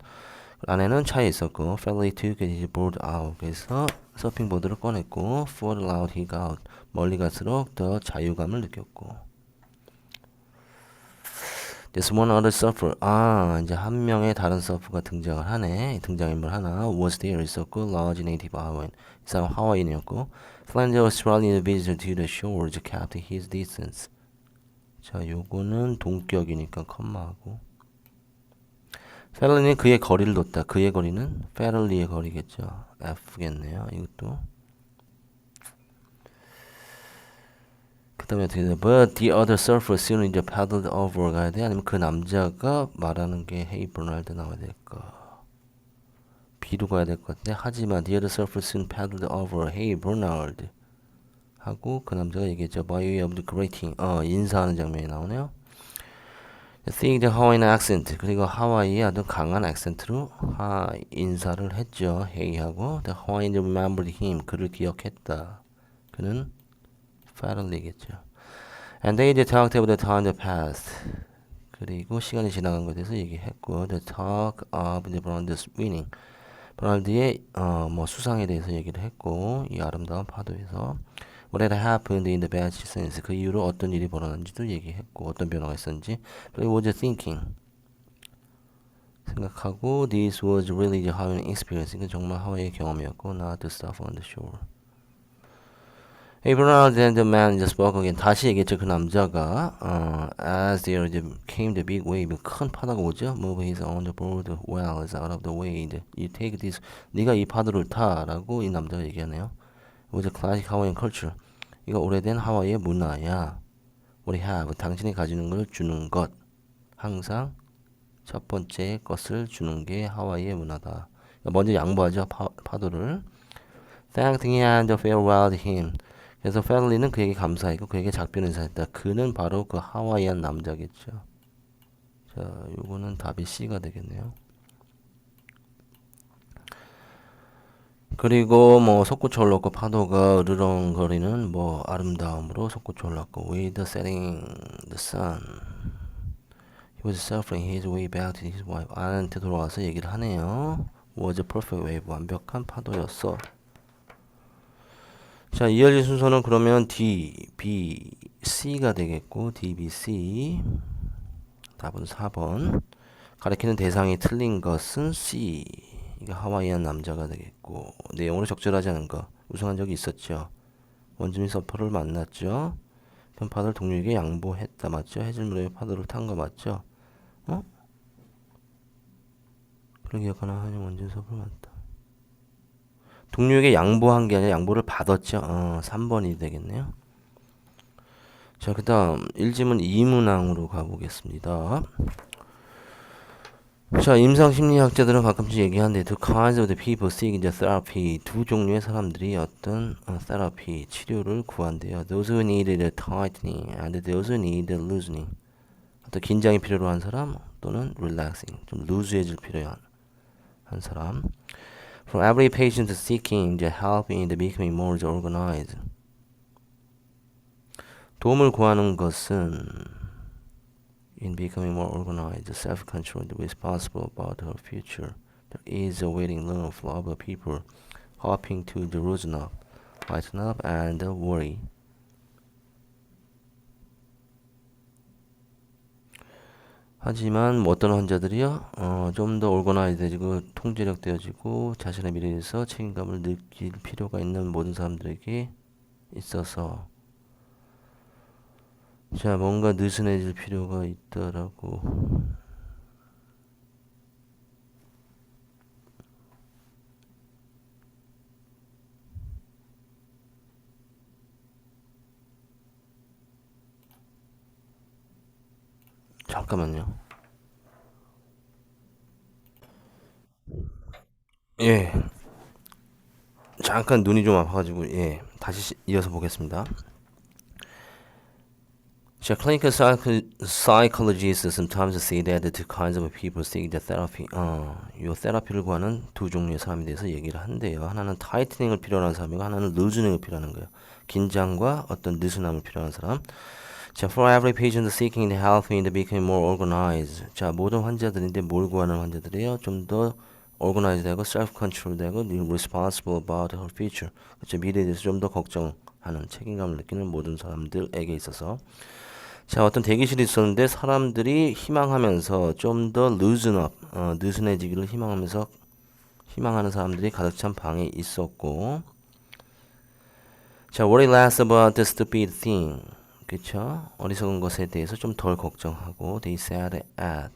안에는 차에 있었고 fairly to get his board out. 그래서 서핑보드를 꺼냈고 further out he got. 멀리 갈수록 더 자유감을 느꼈고 This one other surfer. 이제 한 명의 다른 서프가 등장을 하네. 등장인물 하나. Was there 있었고, large native Hawaiian. 이 사람 하와이인이었고, Find the Australian visitor to the shores kept his distance. 자, 요거는 동격이니까 컴마하고. Fairly는 그의 거리를 뒀다. 그의 거리는 Fairly의 거리겠죠. F겠네요. 이것도. 그 다음에 어떻게 돼? But the other surfer soon 이제 paddled over 가야 돼? 아니면 그 남자가 말하는 게 Hey Bernard 나와야 될까? B로 가야 될 것 같은데 하지만 the other surfer soon paddled over Hey Bernard 하고 그 남자가 얘기했죠. By way of the greeting. 인사하는 장면이 나오네요. Seeing the Hawaiian accent. 그리고 하와이의 아주 강한 액센트로 인사를 했죠. Hey 하고 The Hawaiian remembered him. 그를 기억했다. 그는 Fairly겠죠. And they talked about the time that passed. 그리고 시간이 지나간 것에 대해서 얘기했고, the talk of the Bernard's winning. 버널드의 뭐 수상에 대해서 얘기를 했고, 이 아름다운 파도에서 what had happened in the bad seasons. 그 이후로 어떤 일이 벌어졌는지도 얘기했고, 어떤 변화가 있었는지. But it was thinking. 생각하고, this was really the Hawaiian experience. 이건 정말 하와이의 경험이었고, not the stuff on the shore. Hey Bernard and the man just spoke again. 다시 얘기했죠. 그 남자가 as there came the big wave. 큰 파도가 오죠. Move his on the board well out of the way. You take this. 네가 이 파도를 타라고 이 남자가 얘기하네요. It was a classic Hawaiian culture. 이거 오래된 하와이의 문화야. What we have. 당신이 가지는 걸 주는 것. 항상 첫 번째 것을 주는 게 하와이의 문화다. 먼저 양보하죠. 파도를. Thanked him and farewelled him. 그래서 Fairly는 그에게 감사했고 그에게 작별 인사했다. 그는 바로 그 하와이안 남자겠죠. 자, 요거는 답이 C가 되겠네요. 그리고 뭐 솟구쳐 올랐고 파도가 으르렁거리는 뭐 아름다움으로 솟구쳐 올랐고 with the setting the sun he was suffering his way back to his wife. 아내한테 돌아와서 얘기를 하네요. was a perfect wave. 완벽한 파도였어. 자, 이어질 순서는 그러면 D, B, C가 되겠고 D, B, C 답은 4번. 가리키는 대상이 틀린 것은 C. 이거 하와이안 남자가 되겠고 내용으로 적절하지 않은 거 우승한 적이 있었죠. 원주민 서퍼를 만났죠. 편파들 동료에게 양보했다. 맞죠? 해질물의 파도를 탄 거 맞죠? 그런 기억하나 하니 원주민 서퍼를 만났다. 동료에게 양보한 게 아니라 양보를 받았죠. 3번이 되겠네요. 자, 그 다음 1지문 2문항으로 가보겠습니다. 자, 임상심리학자들은 가끔씩 얘기하는데 two kinds of the people seeking the therapy. 두 종류의 사람들이 어떤 therapy, 치료를 구한대요. Those who need the tightening and those who need the loosening. 어떤 긴장이 필요로 한 사람 또는 relaxing, 좀 루즈해질 필요한 한 사람. From every patient seeking the help in the becoming more organized. 도움을 구하는 것은 in becoming more organized, self-controlled, responsible about her future. There is a waiting room full of people hoping to loosen up, lighten up, and worry. 하지만 뭐 어떤 환자들이요, 좀 더 올거나이드해지고 통제력 되어지고 자신의 미래에 대해서 책임감을 느낄 필요가 있는 모든 사람들에게 있어서 자, 뭔가 느슨해질 필요가 있더라고. 잠깐만요. 예. 잠깐 눈이 좀 아파가지고, 예. 다시 이어서 보겠습니다. 자, clinical psychologists sometimes say that the two kinds of people seek the therapy. 요 테라피를 구하는 두 종류의 사람에 대해서 얘기를 한대요. 하나는 타이트닝을 필요로 하는 사람이고 하나는 루즈닝을 필요하는 거예요. 긴장과 어떤 느슨함을 필요한 사람. 자, for every patient seeking the help in the becoming more organized. 자, 모든 환자들인데 뭘 구하는 환자들이에요? 좀 더 organized 되고 self-control 되고 responsible about her future. 그렇죠. 미래에 대해서 좀 더 걱정하는 책임감을 느끼는 모든 사람들에게 있어서 자 어떤 대기실이 있었는데 사람들이 희망하면서 좀 더 느슨해지기를 희망하는 사람들이 가득 찬 방에 있었고 자 worry less about the stupid thing. 그쵸? 어리석은 것에 대해서 좀 덜 걱정하고 they said at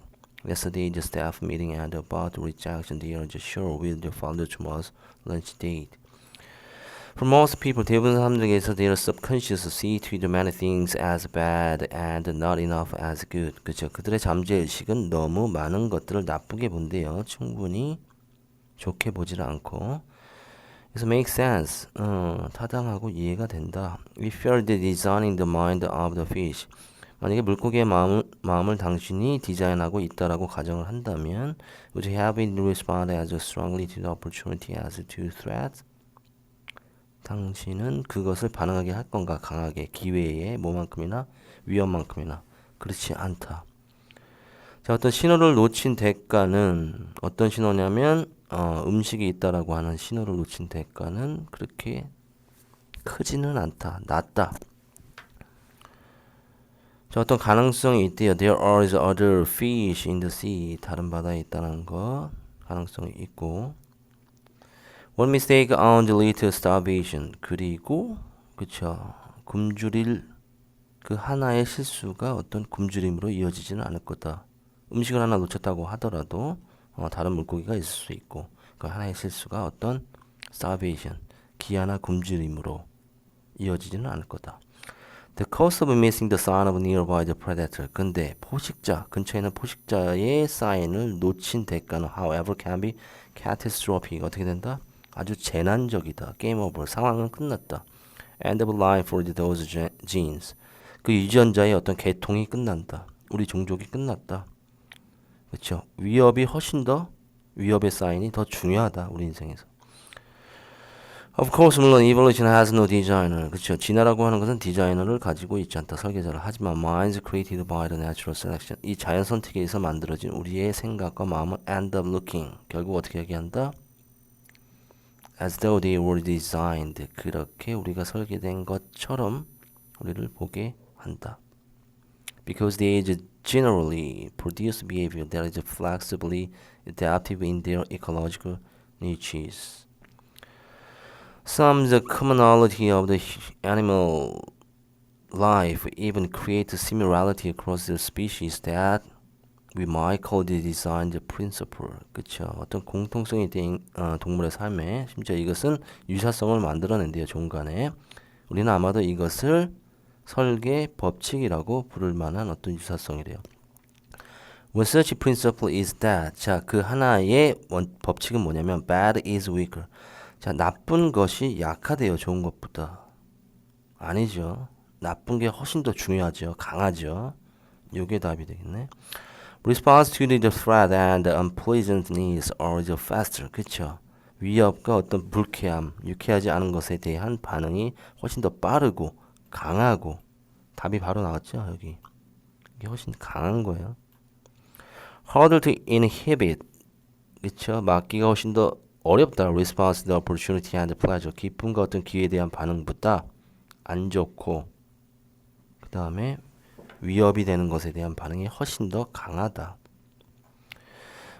yesterday's staff meeting and about rejection they are just sure will follow tomorrow's lunch date. For most people, 대부분 사람들에게서 their subconscious see to the many things as bad and not enough as good. 그쵸? 그들의 잠재의식은 너무 많은 것들을 나쁘게 본대요. 충분히 좋게 보지를 않고. 그래서 make sense. 타당하고 이해가 된다. We fear the designing the mind of the fish. 만약에 물고기의 마음을 당신이 디자인하고 있다라고 가정을 한다면 would you have it respond as strongly to the opportunity as to threat? 당신은 그것을 반응하게 할 건가 강하게 기회에 뭐만큼이나 위험만큼이나 그렇지 않다. 자 어떤 신호를 놓친 대가는 어떤 신호냐면 음식이 있다라고 하는 신호를 놓친 대가는 그렇게 크지는 않다. 낮다. 자 어떤 가능성이 있대요. There are other fish in the sea. 다른 바다에 있다는 거 가능성이 있고 One mistake only lead to starvation. 그리고 그쵸 굶주릴 그 하나의 실수가 어떤 굶주림으로 이어지지는 않을 거다. 음식을 하나 놓쳤다고 하더라도 다른 물고기가 있을 수 있고 그 하나의 실수가 어떤 starvation 기아나 굶주림으로 이어지지는 않을 거다. The cost of missing the sign of nearby the predator. 근데 포식자 근처에 있는 포식자의 사인을 놓친 대가는 however can be catastrophic. 어떻게 된다? 아주 재난적이다. Game over. 상황은 끝났다. End of life for those genes. 그 유전자의 어떤 계통이 끝난다. 우리 종족이 끝났다. 그렇죠. 위협의 사인이 더 중요하다. 우리 인생에서. Of course, 물론 evolution has no designer. 그렇죠. 진화라고 하는 것은 디자이너를 가지고 있지 않다. 설계자를. 하지만 minds created by the natural selection. 이 자연 선택에 의해서 만들어진 우리의 생각과 마음은 end up looking. 결국 어떻게 얘기한다? As though they were designed. 그렇게 우리가 설계된 것처럼 우리를 보게 한다. Because they generally produce behavior that is flexibly adaptive in their ecological niches. Some the commonality of the animal life even create a similarity across the species that we might call the design principle. 그쵸. 어떤 공통성이 된 동물의 삶에 심지어 이것은 유사성을 만들어낸대요. 종간에. 우리는 아마도 이것을 설계 법칙이라고 부를 만한 어떤 유사성이래요. One such principle is that 자, 그 하나의 법칙은 뭐냐면 bad is weaker. 자, 나쁜 것이 약하대요. 좋은 것보다. 아니죠. 나쁜 게 훨씬 더 중요하죠. 강하죠. 요게 답이 되겠네. Response to the threat and unpleasant needs are the faster. 그쵸? 위협과 어떤 불쾌함, 유쾌하지 않은 것에 대한 반응이 훨씬 더 빠르고 강하고 답이 바로 나왔죠. 여기. 이게 훨씬 강한 거예요. Harder to inhibit. 그쵸? 막기가 훨씬 더 어렵다. Response to the opportunity and pleasure. 기쁨과 어떤 기회에 대한 반응보다 안 좋고 그 다음에 위협이 되는 것에 대한 반응이 훨씬 더 강하다.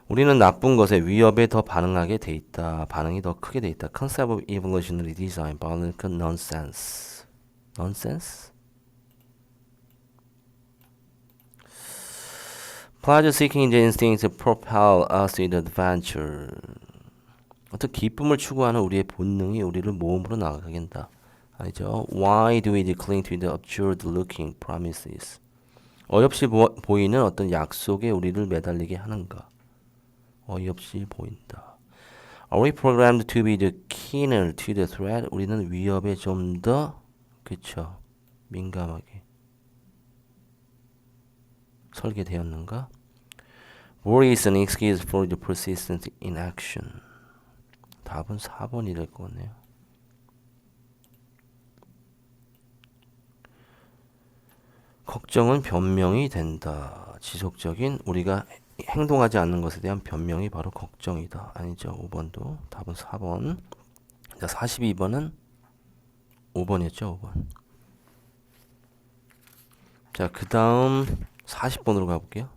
우리는 나쁜 것에 위협에 더 반응하게 돼 있다. 반응이 더 크게 돼 있다. Concept of evolutionary design. 바로니까 nonsense. Nonsense? Pleasure-seeking instincts propel us in adventure. 어떤 기쁨을 추구하는 우리의 본능이 우리를 모험으로 나가게 한다. 아니죠? Why do we cling to the absurd-looking promises? 어이없이 보이는 어떤 약속에 우리를 매달리게 하는가? 어이없이 보인다. Are we programmed to be the keener to the threat? 우리는 위협에 좀 더 그쵸 민감하게 설계되었는가? Worry is an excuse for the persistent inaction. 답은 4번이 될 것 같네요. 걱정은 변명이 된다. 지속적인 우리가 행동하지 않는 것에 대한 변명이 바로 걱정이다. 아니죠. 5번도. 답은 4번. 자, 42번은 5번이었죠. 5번. 자, 그 다음 40번으로 가볼게요.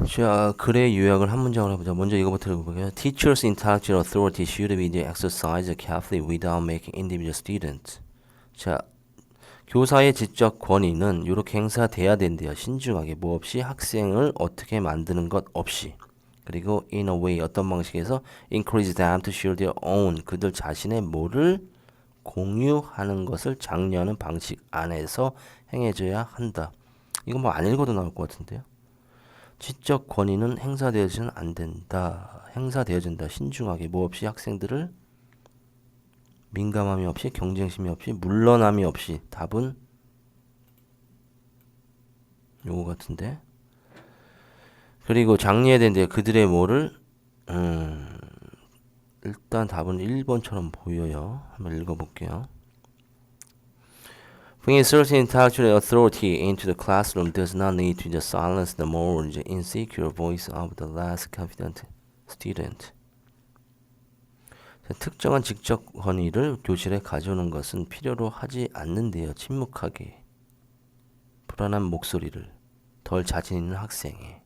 자, 글의 요약을 한 문장으로 해보자. 먼저 이거부터 읽어볼게요. Teachers' intellectual authority should be exercised carefully without making individual students. 자, 교사의 지적 권위는 이렇게 행사돼야 된대요. 신중하게 뭐 없이 학생을 어떻게 만드는 것 없이. 그리고 in a way 어떤 방식에서 encourage them to share their own 그들 자신의 뭐를 공유하는 것을 장려하는 방식 안에서 행해져야 한다. 이거 뭐 안 읽어도 나올 것 같은데요. 지적 권위는 행사되어지는 안 된다. 행사되어진다. 신중하게 뭐 없이 학생들을 민감함이 없이 경쟁심이 없이 물러남이 없이. 답은 요거 같은데. 그리고 장려해야 된대. 그들의 뭐를 일단 답은 1번처럼 보여요. 한번 읽어볼게요. Bringing certain intellectual authority into the classroom does not need to just silence the more insecure voice of the less confident student. 특정한 지적 권위를 교실에 가져오는 것은 필요로 하지 않는데요. 침묵하게 불안한 목소리를 덜 자신 있는 학생에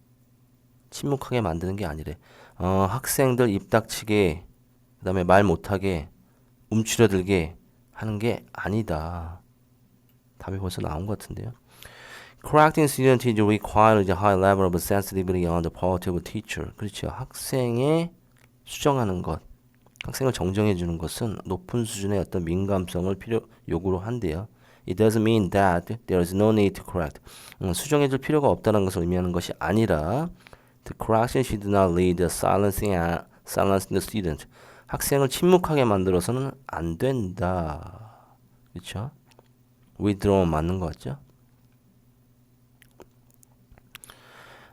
침묵하게 만드는 게 아니래. 학생들 입 닥치게 그 다음에 말 못하게 움츠려들게 하는 게 아니다. 답이 벌써 나온 것 같은데요. Correcting student is requires a high level of sensitivity on the part of a teacher. 그렇죠. 학생의 수정하는 것, 학생을 정정해 주는 것은 높은 수준의 어떤 민감성을 요구로 한대요. It doesn't mean that there is no need to correct. 수정해 줄 필요가 없다는 것을 의미하는 것이 아니라 The correction should not lead to silencing the student. 학생을 침묵하게 만들어서는 안 된다. 그렇죠? withdraw 맞는 것 같죠?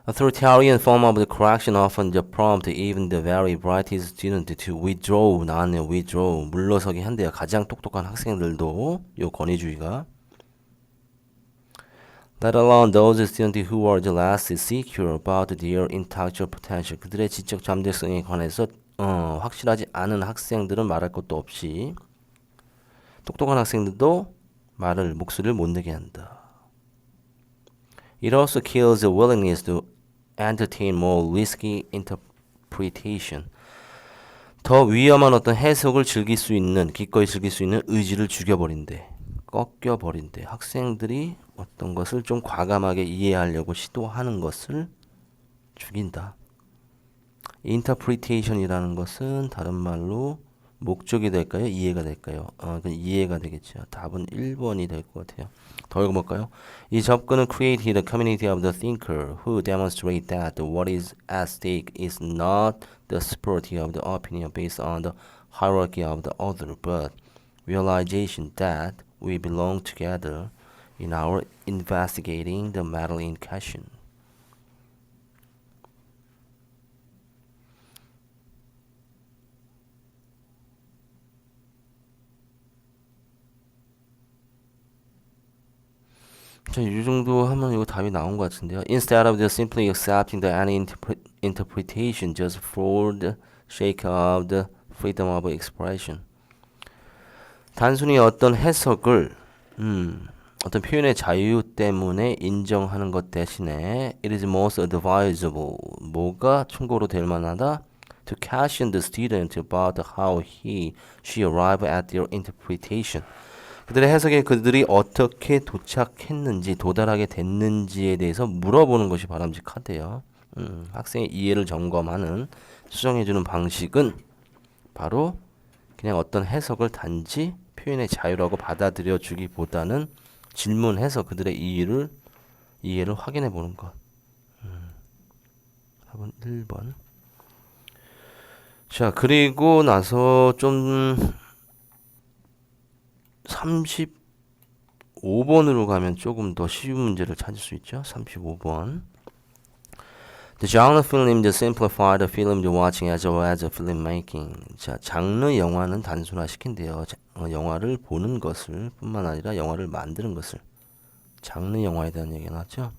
Authoritarian form of the correction often prompt even the very brightest student to withdraw. 나왔네요. withdraw. 물러서게 한대요. 가장 똑똑한 학생들도 요 권위주의가. Let alone those students who are the less secure about their intellectual potential. 그들의 지적 잠재성에 관해서 확실하지 않은 학생들은 말할 것도 없이 똑똑한 학생들도 목소리를 못 내게 한다. It also kills the willingness to entertain more risky interpretation. 더 위험한 어떤 해석을 즐길 수 있는, 기꺼이 즐길 수 있는 의지를 죽여버린대. 꺾여버린대. 학생들이 어떤 것을 좀 과감하게 이해하려고 시도하는 것을 죽인다. interpretation이라는 것은 다른 말로 목적이 될까요? 이해가 될까요? 이해가 되겠죠. 답은 1번이 될 것 같아요. 더 읽어볼까요? 이 접근은 created a community of the thinker who demonstrate that what is at stake is not the superiority of the opinion based on the hierarchy of the other, but realization that we belong together in our investigating the matter in question. 자, 이 정도 하면 이거 답이 나온 것 같은데요. Instead of just simply accepting the any interpretation just for the sake of the freedom of expression. 단순히 어떤 해석을 어떤 표현의 자유 때문에 인정하는 것 대신에 it is most advisable. 뭐가 충고로 될 만하다? To question the student about how she arrived at their interpretation. 그들의 해석에 그들이 어떻게 도착했는지, 도달하게 됐는지에 대해서 물어보는 것이 바람직하대요. 학생의 이해를 점검하는, 수정해주는 방식은 바로 그냥 어떤 해석을 단지 표현의 자유라고 받아들여 주기보다는 질문해서 그들의 이해를 확인해 보는 것. 답은 1번. 자, 그리고 나서 좀 35번으로 가면 조금 더 쉬운 문제를 찾을 수 있죠. 35번. The genre film is simplified the film you're watching as well as filmmaking. 자, 장르 영화는 단순화시킨대요. 영화를 보는 것을 뿐만 아니라 영화를 만드는 것을 장르 영화에 대한 얘기가 나왔죠.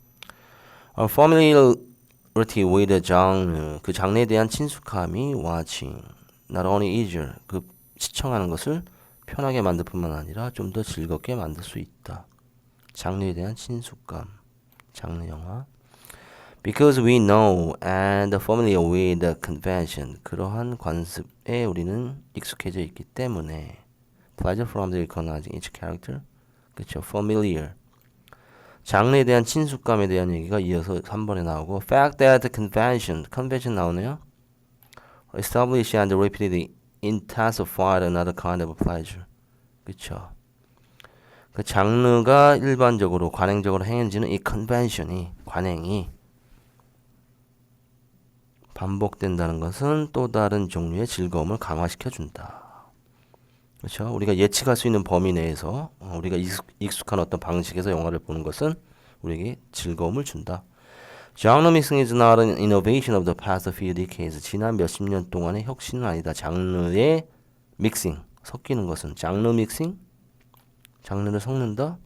Familiarity with the genre. 그 장르에 대한 친숙함이 watching. Not only easier. 그 시청하는 것을 편하게 만들 뿐만 아니라 좀 더 즐겁게 만들 수 있다. 장르에 대한 친숙감. 장르 영화. Because we know and familiar with the convention. 그러한 관습에 우리는 익숙해져 있기 때문에 pleasure from the recognizing each character. 그렇죠. familiar. 장르에 대한 친숙감에 대한 얘기가 이어서 3번에 나오고 fact that the convention 나오네요. establish and repeatedly intensified another kind of pleasure. 그렇죠. 그 장르가 일반적으로 관행적으로 행해지는 이 convention이 관행이 반복된다는 것은 또 다른 종류의 즐거움을 강화시켜 준다. 그렇죠? 우리가 예측할 수 있는 범위 내에서 우리가 익숙한 어떤 방식에서 영화를 보는 것은 우리에게 즐거움을 준다. Genre mixing is not an innovation of the past few decades. 지난 몇십 년 동안의 혁신은 아니다. 장르의 믹싱, 섞이는 것은 장르 믹싱? 장르를 섞는다?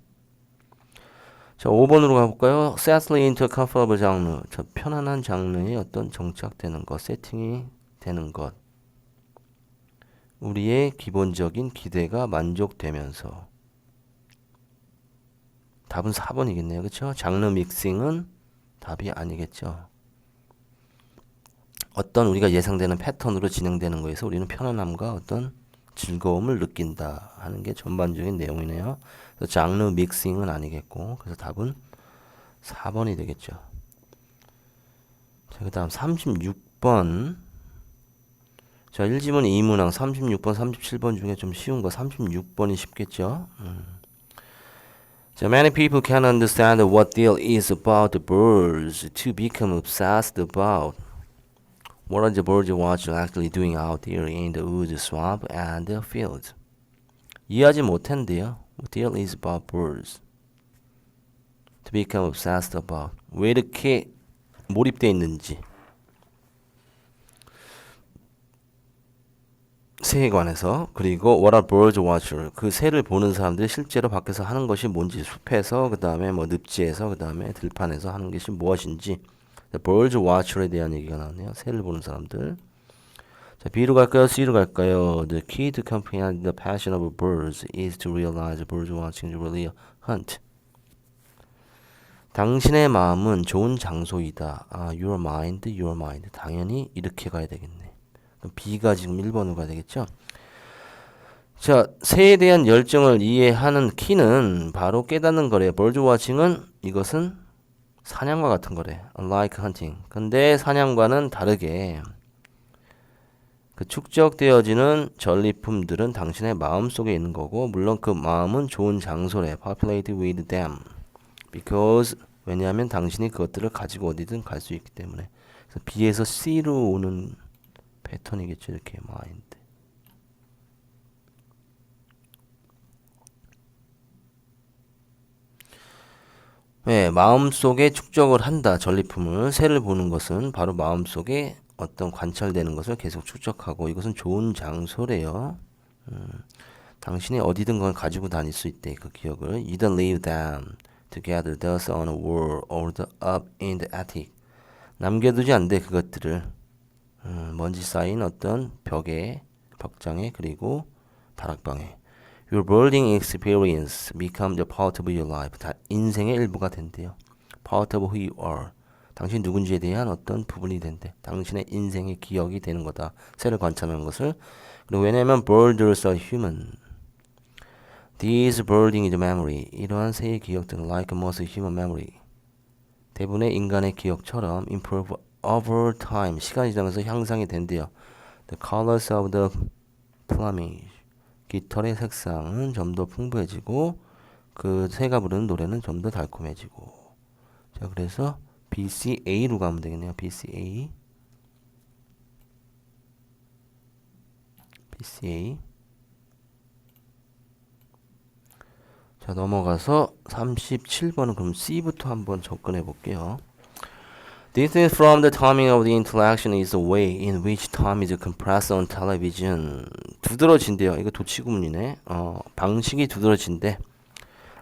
자, 5번으로 가볼까요? Settle into a comfortable genre. 저 편안한 장르에 어떤 정착되는 것, 세팅이 되는 것. 우리의 기본적인 기대가 만족되면서. 답은 4번이겠네요. 그렇죠? 장르 믹싱은 답이 아니겠죠. 어떤 우리가 예상되는 패턴으로 진행되는 거에서 우리는 편안함과 어떤 즐거움을 느낀다 하는 게 전반적인 내용이네요. 그래서 장르 믹싱은 아니겠고, 그래서 답은 4번이 되겠죠. 자, 그 다음 36번. 자, 1지문 2문항 36번, 37번 중에 좀 쉬운 거 36번이 쉽겠죠. 자, many people can understand what deal is about the birds to become obsessed about what are the birds watching actually doing out there in the woods, swamp, and the fields. 이해하지 못한대요. What deal is about birds to become obsessed about. 왜 이렇게 몰입되어 있는지. 새에 관해서. 그리고 what are birds watcher. 그 새를 보는 사람들이 실제로 밖에서 하는 것이 뭔지. 숲에서, 그 다음에 뭐 늪지에서, 그 다음에 들판에서 하는 것이 무엇인지. birds watcher에 대한 얘기가 나오네요. 새를 보는 사람들. 자, B로 갈까요? C로 갈까요? The key to comprehend the passion of birds is to realize birds watching is really a hunt. 당신의 마음은 좋은 장소이다. Your mind, your mind. 당연히 이렇게 가야 되겠네. 그럼 B가 지금 1번으로 가야 되겠죠? 자, 새에 대한 열정을 이해하는 키는 바로 깨닫는 거래요. bird watching은 이것은 사냥과 같은 거래. Unlike hunting. 근데 사냥과는 다르게 그 축적되어지는 전리품들은 당신의 마음속에 있는 거고, 물론 그 마음은 좋은 장소래. Populated with them. Because 왜냐하면 당신이 그것들을 가지고 어디든 갈 수 있기 때문에. 그래서 B에서 C로 오는 패턴이겠죠. 이렇게 mind. 네, 마음속에 축적을 한다. 전리품을. 새를 보는 것은 바로 마음속에 어떤 관찰되는 것을 계속 축적하고, 이것은 좋은 장소래요. 당신이 어디든 건 가지고 다닐 수 있대. 그 기억을. You don't leave them together thus on a wall or up in the attic. 남겨두지 않대 그것들을. 먼지 쌓인 어떤 벽에, 벽장에, 그리고 다락방에. Your building experience becomes a part of your life. 다 인생의 일부가 된대요. Part of who you are. 당신 누군지에 대한 어떤 부분이 된대. 당신의 인생의 기억이 되는 거다. 새를 관찰하는 것을. 그리고 왜냐하면 birds are human. These birding is memory. 이러한 새의 기억들은 like most human memory. 대부분의 인간의 기억처럼 improve over time. 시간이 지나면서 향상이 된대요. The colors of the plumage. 깃털의 색상은 좀 더 풍부해지고, 그 새가 부르는 노래는 좀 더 달콤해지고. 자, 그래서 BCA로 가면 되겠네요. BCA. BCA. 자, 넘어가서 37번은 그럼 C부터 한번 접근해 볼게요. Distance from the timing of the interaction is the way in which time is compressed on television. 두드러진대요. 이거 도치구문이네. 방식이 두드러진대.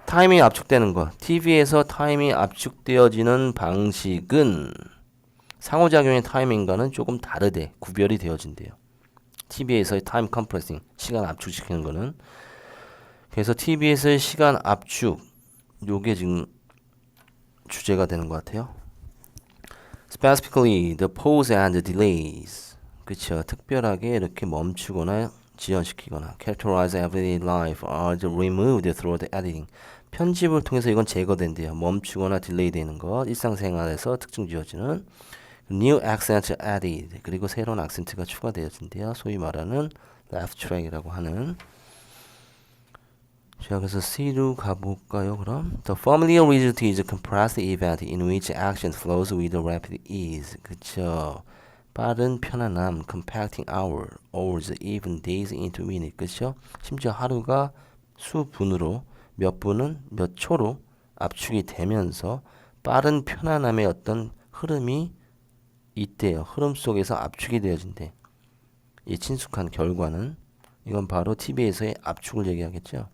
타임이 압축되는 것. TV에서 타임이 압축되어지는 방식은 상호작용의 타임인과는 조금 다르대. 구별이 되어진대요. TV에서의 타임 컴프레싱, 시간 압축시키는 거는. 그래서 TV에서의 시간 압축, 요게 지금 주제가 되는 것 같아요. Specifically, the pause and the delays. 그쵸. 특별하게 이렇게 멈추거나 지연시키거나 characterize everyday life are removed through the editing. 편집을 통해서 이건 제거된대요. 멈추거나 딜레이 되는 것, 일상생활에서 특징 지어지는 new accent added. 그리고 새로운 악센트가 추가되어진대요. 소위 말하는 laugh track이라고 하는. 자, 그래서 C로 가볼까요, 그럼? The familiar result is a compressed event in which action flows with rapid ease. 그쵸. 빠른 편안함, compacting hours, even days into minutes. 그쵸? 심지어 하루가 수분으로, 몇 분은 몇 초로 압축이 되면서 빠른 편안함의 어떤 흐름이 있대요. 흐름 속에서 압축이 되어진대. 이 친숙한 결과는, 이건 바로 TV에서의 압축을 얘기하겠죠.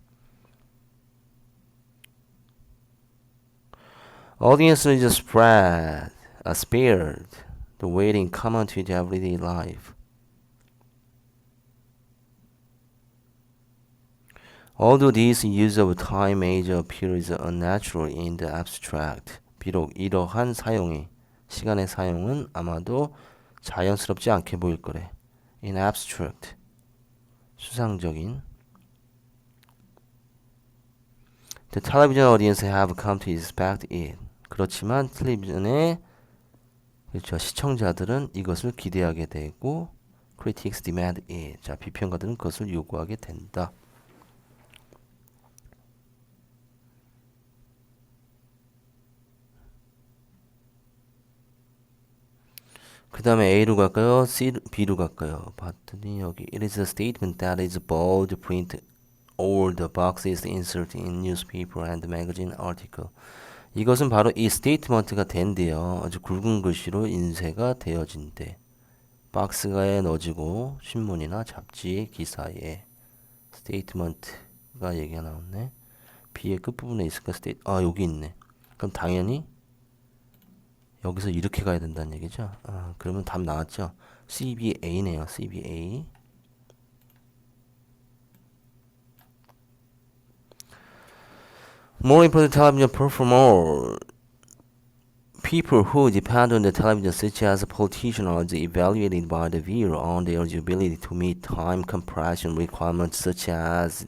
Audience is spared the waiting common to everyday life. Although this use of time age appears unnatural in the abstract, 비록 이러한 사용이, 시간의 사용은 아마도 자연스럽지 않게 보일 거래. In abstract, 수상적인. The television audience have come to expect it. 그렇지만 텔레비전의 그렇죠. 시청자들은 이것을 기대하게 되고 critics demand it. 자, 비평가들은 그것을 요구하게 된다. 그 다음에 A로 갈까요? B로 갈까요? 봤더니 여기 It is a statement that is bold print all the boxes inserted in newspaper and magazine article. 이것은 바로 이 스테이트먼트가 된대요. 아주 굵은 글씨로 인쇄가 되어진대. 박스가에 넣어지고 신문이나 잡지 기사에 스테이트먼트가 얘기가 나오네. B의 끝부분에 있을까? 여기 있네. 그럼 당연히 여기서 이렇게 가야 된다는 얘기죠. 그러면 답 나왔죠. CBA네요. CBA. More important television performer. People who depend on the television, such as politicians, are evaluated by the viewer on their ability to meet time compression requirements, such as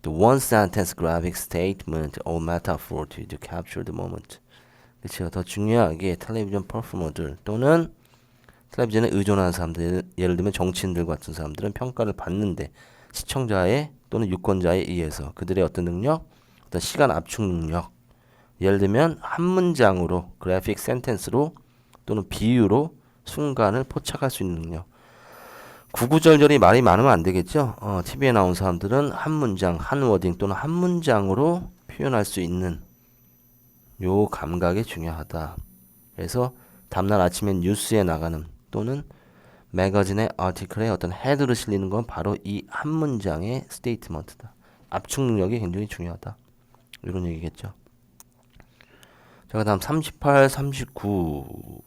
the one-sentence graphic statement or metaphor to capture the moment. 그렇죠. 더 중요하게 텔레비전 퍼포머들 또는 텔레비전에 의존하는 사람들, 예를 들면 정치인들 같은 사람들은 평가를 받는데 시청자의 또는 유권자에 의해서 그들의 어떤 능력, 어떤 시간 압축 능력, 예를 들면 한 문장으로 그래픽 센텐스로 또는 비유로 순간을 포착할 수 있는 능력. 구구절절히 말이 많으면 안 되겠죠. TV에 나온 사람들은 한 문장, 한 워딩 또는 한 문장으로 표현할 수 있는 요 감각이 중요하다. 그래서 다음날 아침에 뉴스에 나가는 또는 매거진의 아티클에 어떤 헤드를 실리는 건 바로 이 한 문장의 스테이트먼트다. 압축 능력이 굉장히 중요하다. 이런 얘기겠죠. 자, 그 다음 38, 39.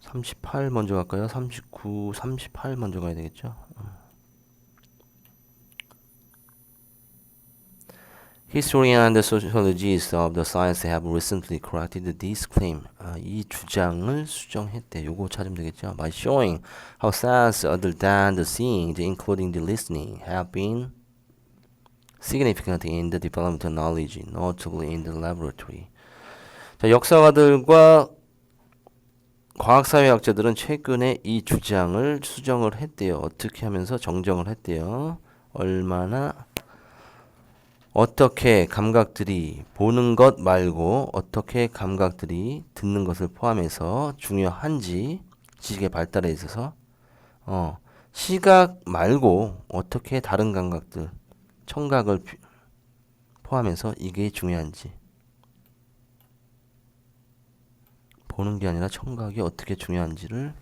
38 먼저 갈까요? 39, 38 먼저 가야 되겠죠. Historians and sociologists of the science have recently corrected this claim. 이 주장을 수정했대. 요거 찾으면 되겠죠. By showing how sense other than the seeing, including the listening, have been significant in the development of knowledge, notably in the laboratory. 자, 역사가들과 과학사회학자들은 최근에 이 주장을 수정을 했대요. 어떻게 하면서 정정을 했대요. 어떻게 감각들이 보는 것 말고 어떻게 감각들이 듣는 것을 포함해서 중요한지 지식의 발달에 있어서 시각 말고 어떻게 다른 감각들 청각을 포함해서 이게 중요한지 보는 게 아니라 청각이 어떻게 중요한지를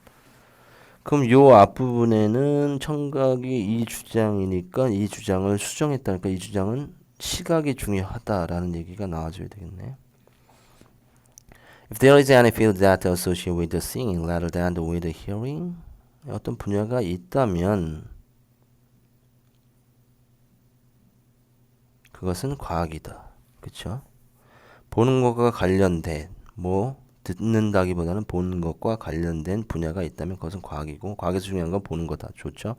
그럼 요 앞부분에는 청각이 이 주장이니까 이 주장을 수정했다니까 이 주장은 시각이 중요하다라는 얘기가 나와줘야 되겠네. If there is any field that associated with the seeing rather than with the hearing, 어떤 분야가 있다면 그것은 과학이다. 그쵸? 보는 것과 관련된 듣는다기보다는 보는 것과 관련된 분야가 있다면 그것은 과학이고 과학에서 중요한 건 보는 거다. 좋죠?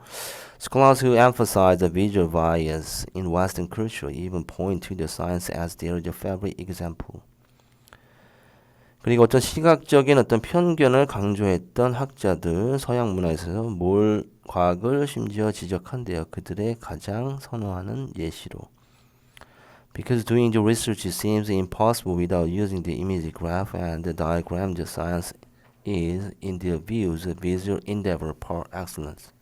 Scholars who emphasize the visual bias in Western culture even point to the science as their favorite example. 그리고 어떤 시각적인 어떤 편견을 강조했던 학자들 서양 문화에서 과학을 심지어 지적한대요. 그들의 가장 선호하는 예시로. Because doing the research seems impossible without using the image graph and the diagram, the science is, in their views, a visual endeavor par excellence.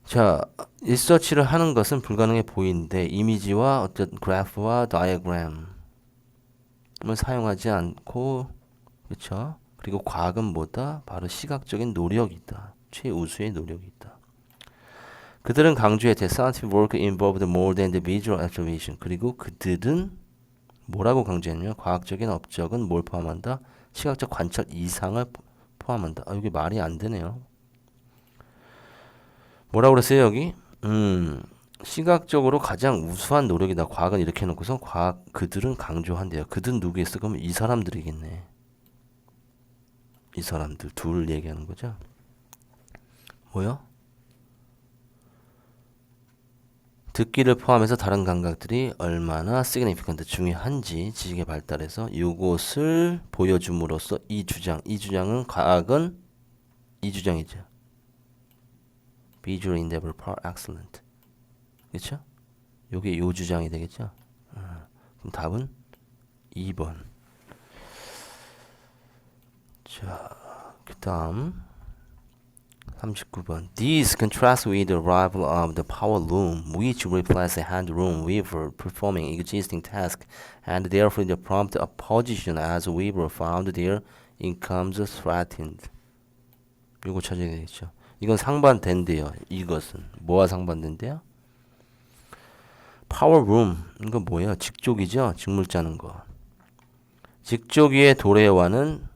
자, 리서치를 하는 것은 불가능해 보이는데 이미지와 어떤 그래프와 다이어그램을 사용하지 않고, 그렇죠? 그리고 과학은 뭐다? 바로 시각적인 노력이다. 최우수의 노력이다. 그들은 강조했대. Scientific work involved more than the visual observation. 그리고 그들은 뭐라고 강조했냐면 과학적인 업적은 뭘 포함한다? 시각적 관찰 이상을 포함한다. 여기 말이 안 되네요. 뭐라고 그랬어요 여기? 시각적으로 가장 우수한 노력이다. 과학은 이렇게 해놓고서 그들은 강조한대요. 그들은 누구겠어? 그러면 이 사람들이겠네. 이 사람들 둘 얘기하는 거죠. 뭐요? 듣기를 포함해서 다른 감각들이 얼마나 significant 중요한지 지식의 발달에서 이것을 보여줌으로써 이 주장은 과학은 이 주장이죠. Visual endeavor par excellent. 그렇죠? 요게 요 주장이 되겠죠? 그럼 답은 2번. 자, 그 다음 39번. This contrasts with the arrival of the power loom, which replaced the hand loom weaver performing existing tasks, and therefore the prompt position as weaver found their incomes threatened. 이거 찾아야 되겠죠. 이건 상반된대요. 이것은 뭐와 상반된대요? 파워 룸. 이거 뭐예요? 직조기죠? 직물 짜는 거. 직조기의 도래와는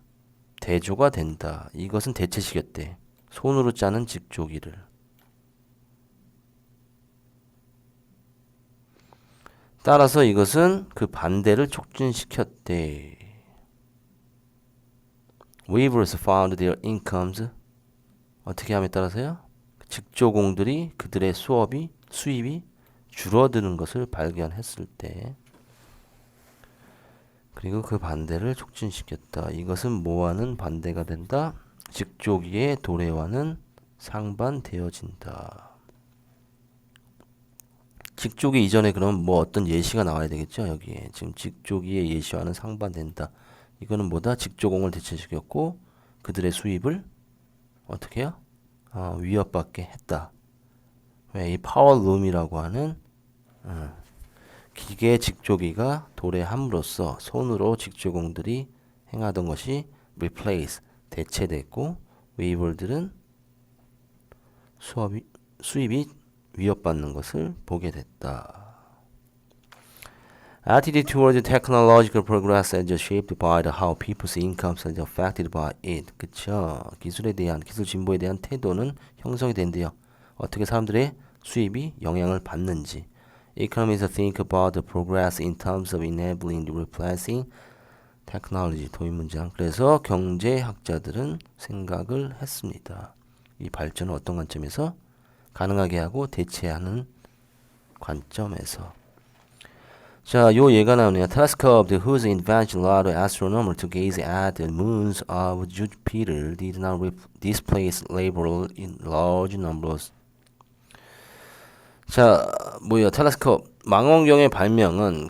대조가 된다. 이것은 대체시켰대. 손으로 짜는 직조기를. 따라서 이것은 그 반대를 촉진시켰대. Weavers found their incomes 어떻게 함에 따라서요? 직조공들이 그들의 수입이 줄어드는 것을 발견했을 때 그리고 그 반대를 촉진시켰다. 이것은 뭐와는 반대가 된다? 직조기의 도래와는 상반되어진다. 직조기 이전에 그럼 어떤 예시가 나와야 되겠죠? 여기에 지금 직조기의 예시와는 상반된다. 이거는 뭐다? 직조공을 대체시켰고 그들의 수입을 어떻게 해요? 위협받게 했다. 왜? 이 파워룸이라고 하는 기계 직조기가 도래함으로써 손으로 직조공들이 행하던 것이 replace, 대체됐고 웨이버들은 수입이 위협받는 것을 보게 됐다. Attitude towards technological progress is shaped by how people's incomes are affected by it. 그쵸? 기술 진보에 대한 태도는 형성이 된대요. 어떻게 사람들의 수입이 영향을 받는지. Economists think about the progress in terms of enabling replacing technology. 도입 문장. 그래서 경제학자들은 생각을 했습니다. 이 발전은 어떤 관점에서? 가능하게 하고 대체하는 관점에서. 자, 요 예가 나오네요. Telescope whose invention allowed astronomers to gaze at the moons of Jupiter did not displace labor in large numbers. 자, 텔레스코프 망원경의 발명은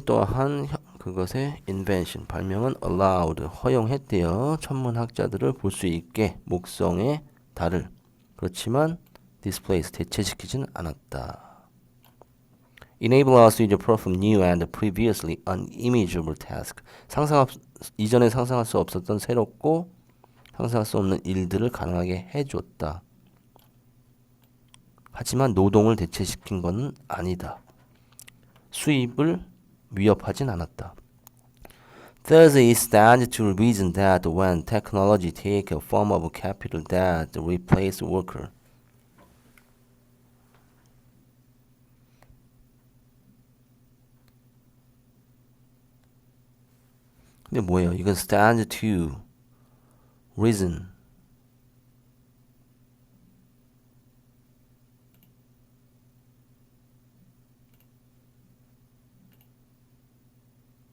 또한 그것의 invention 발명은 allowed 허용했대요. 천문학자들을 볼 수 있게 목성의 달을. 그렇지만 displace 대체시키진 않았다. Enable us to perform new and previously unimaginable task. 이전에 상상할 수 없었던 새롭고 상상할 수 없는 일들을 가능하게 해줬다. 하지만 노동을 대체시킨 것은 아니다. 수입을 위협하진 않았다. Thus it stands to reason that when technology takes a form of capital that replaces worker, 근데 뭐예요? 이건 stands to reason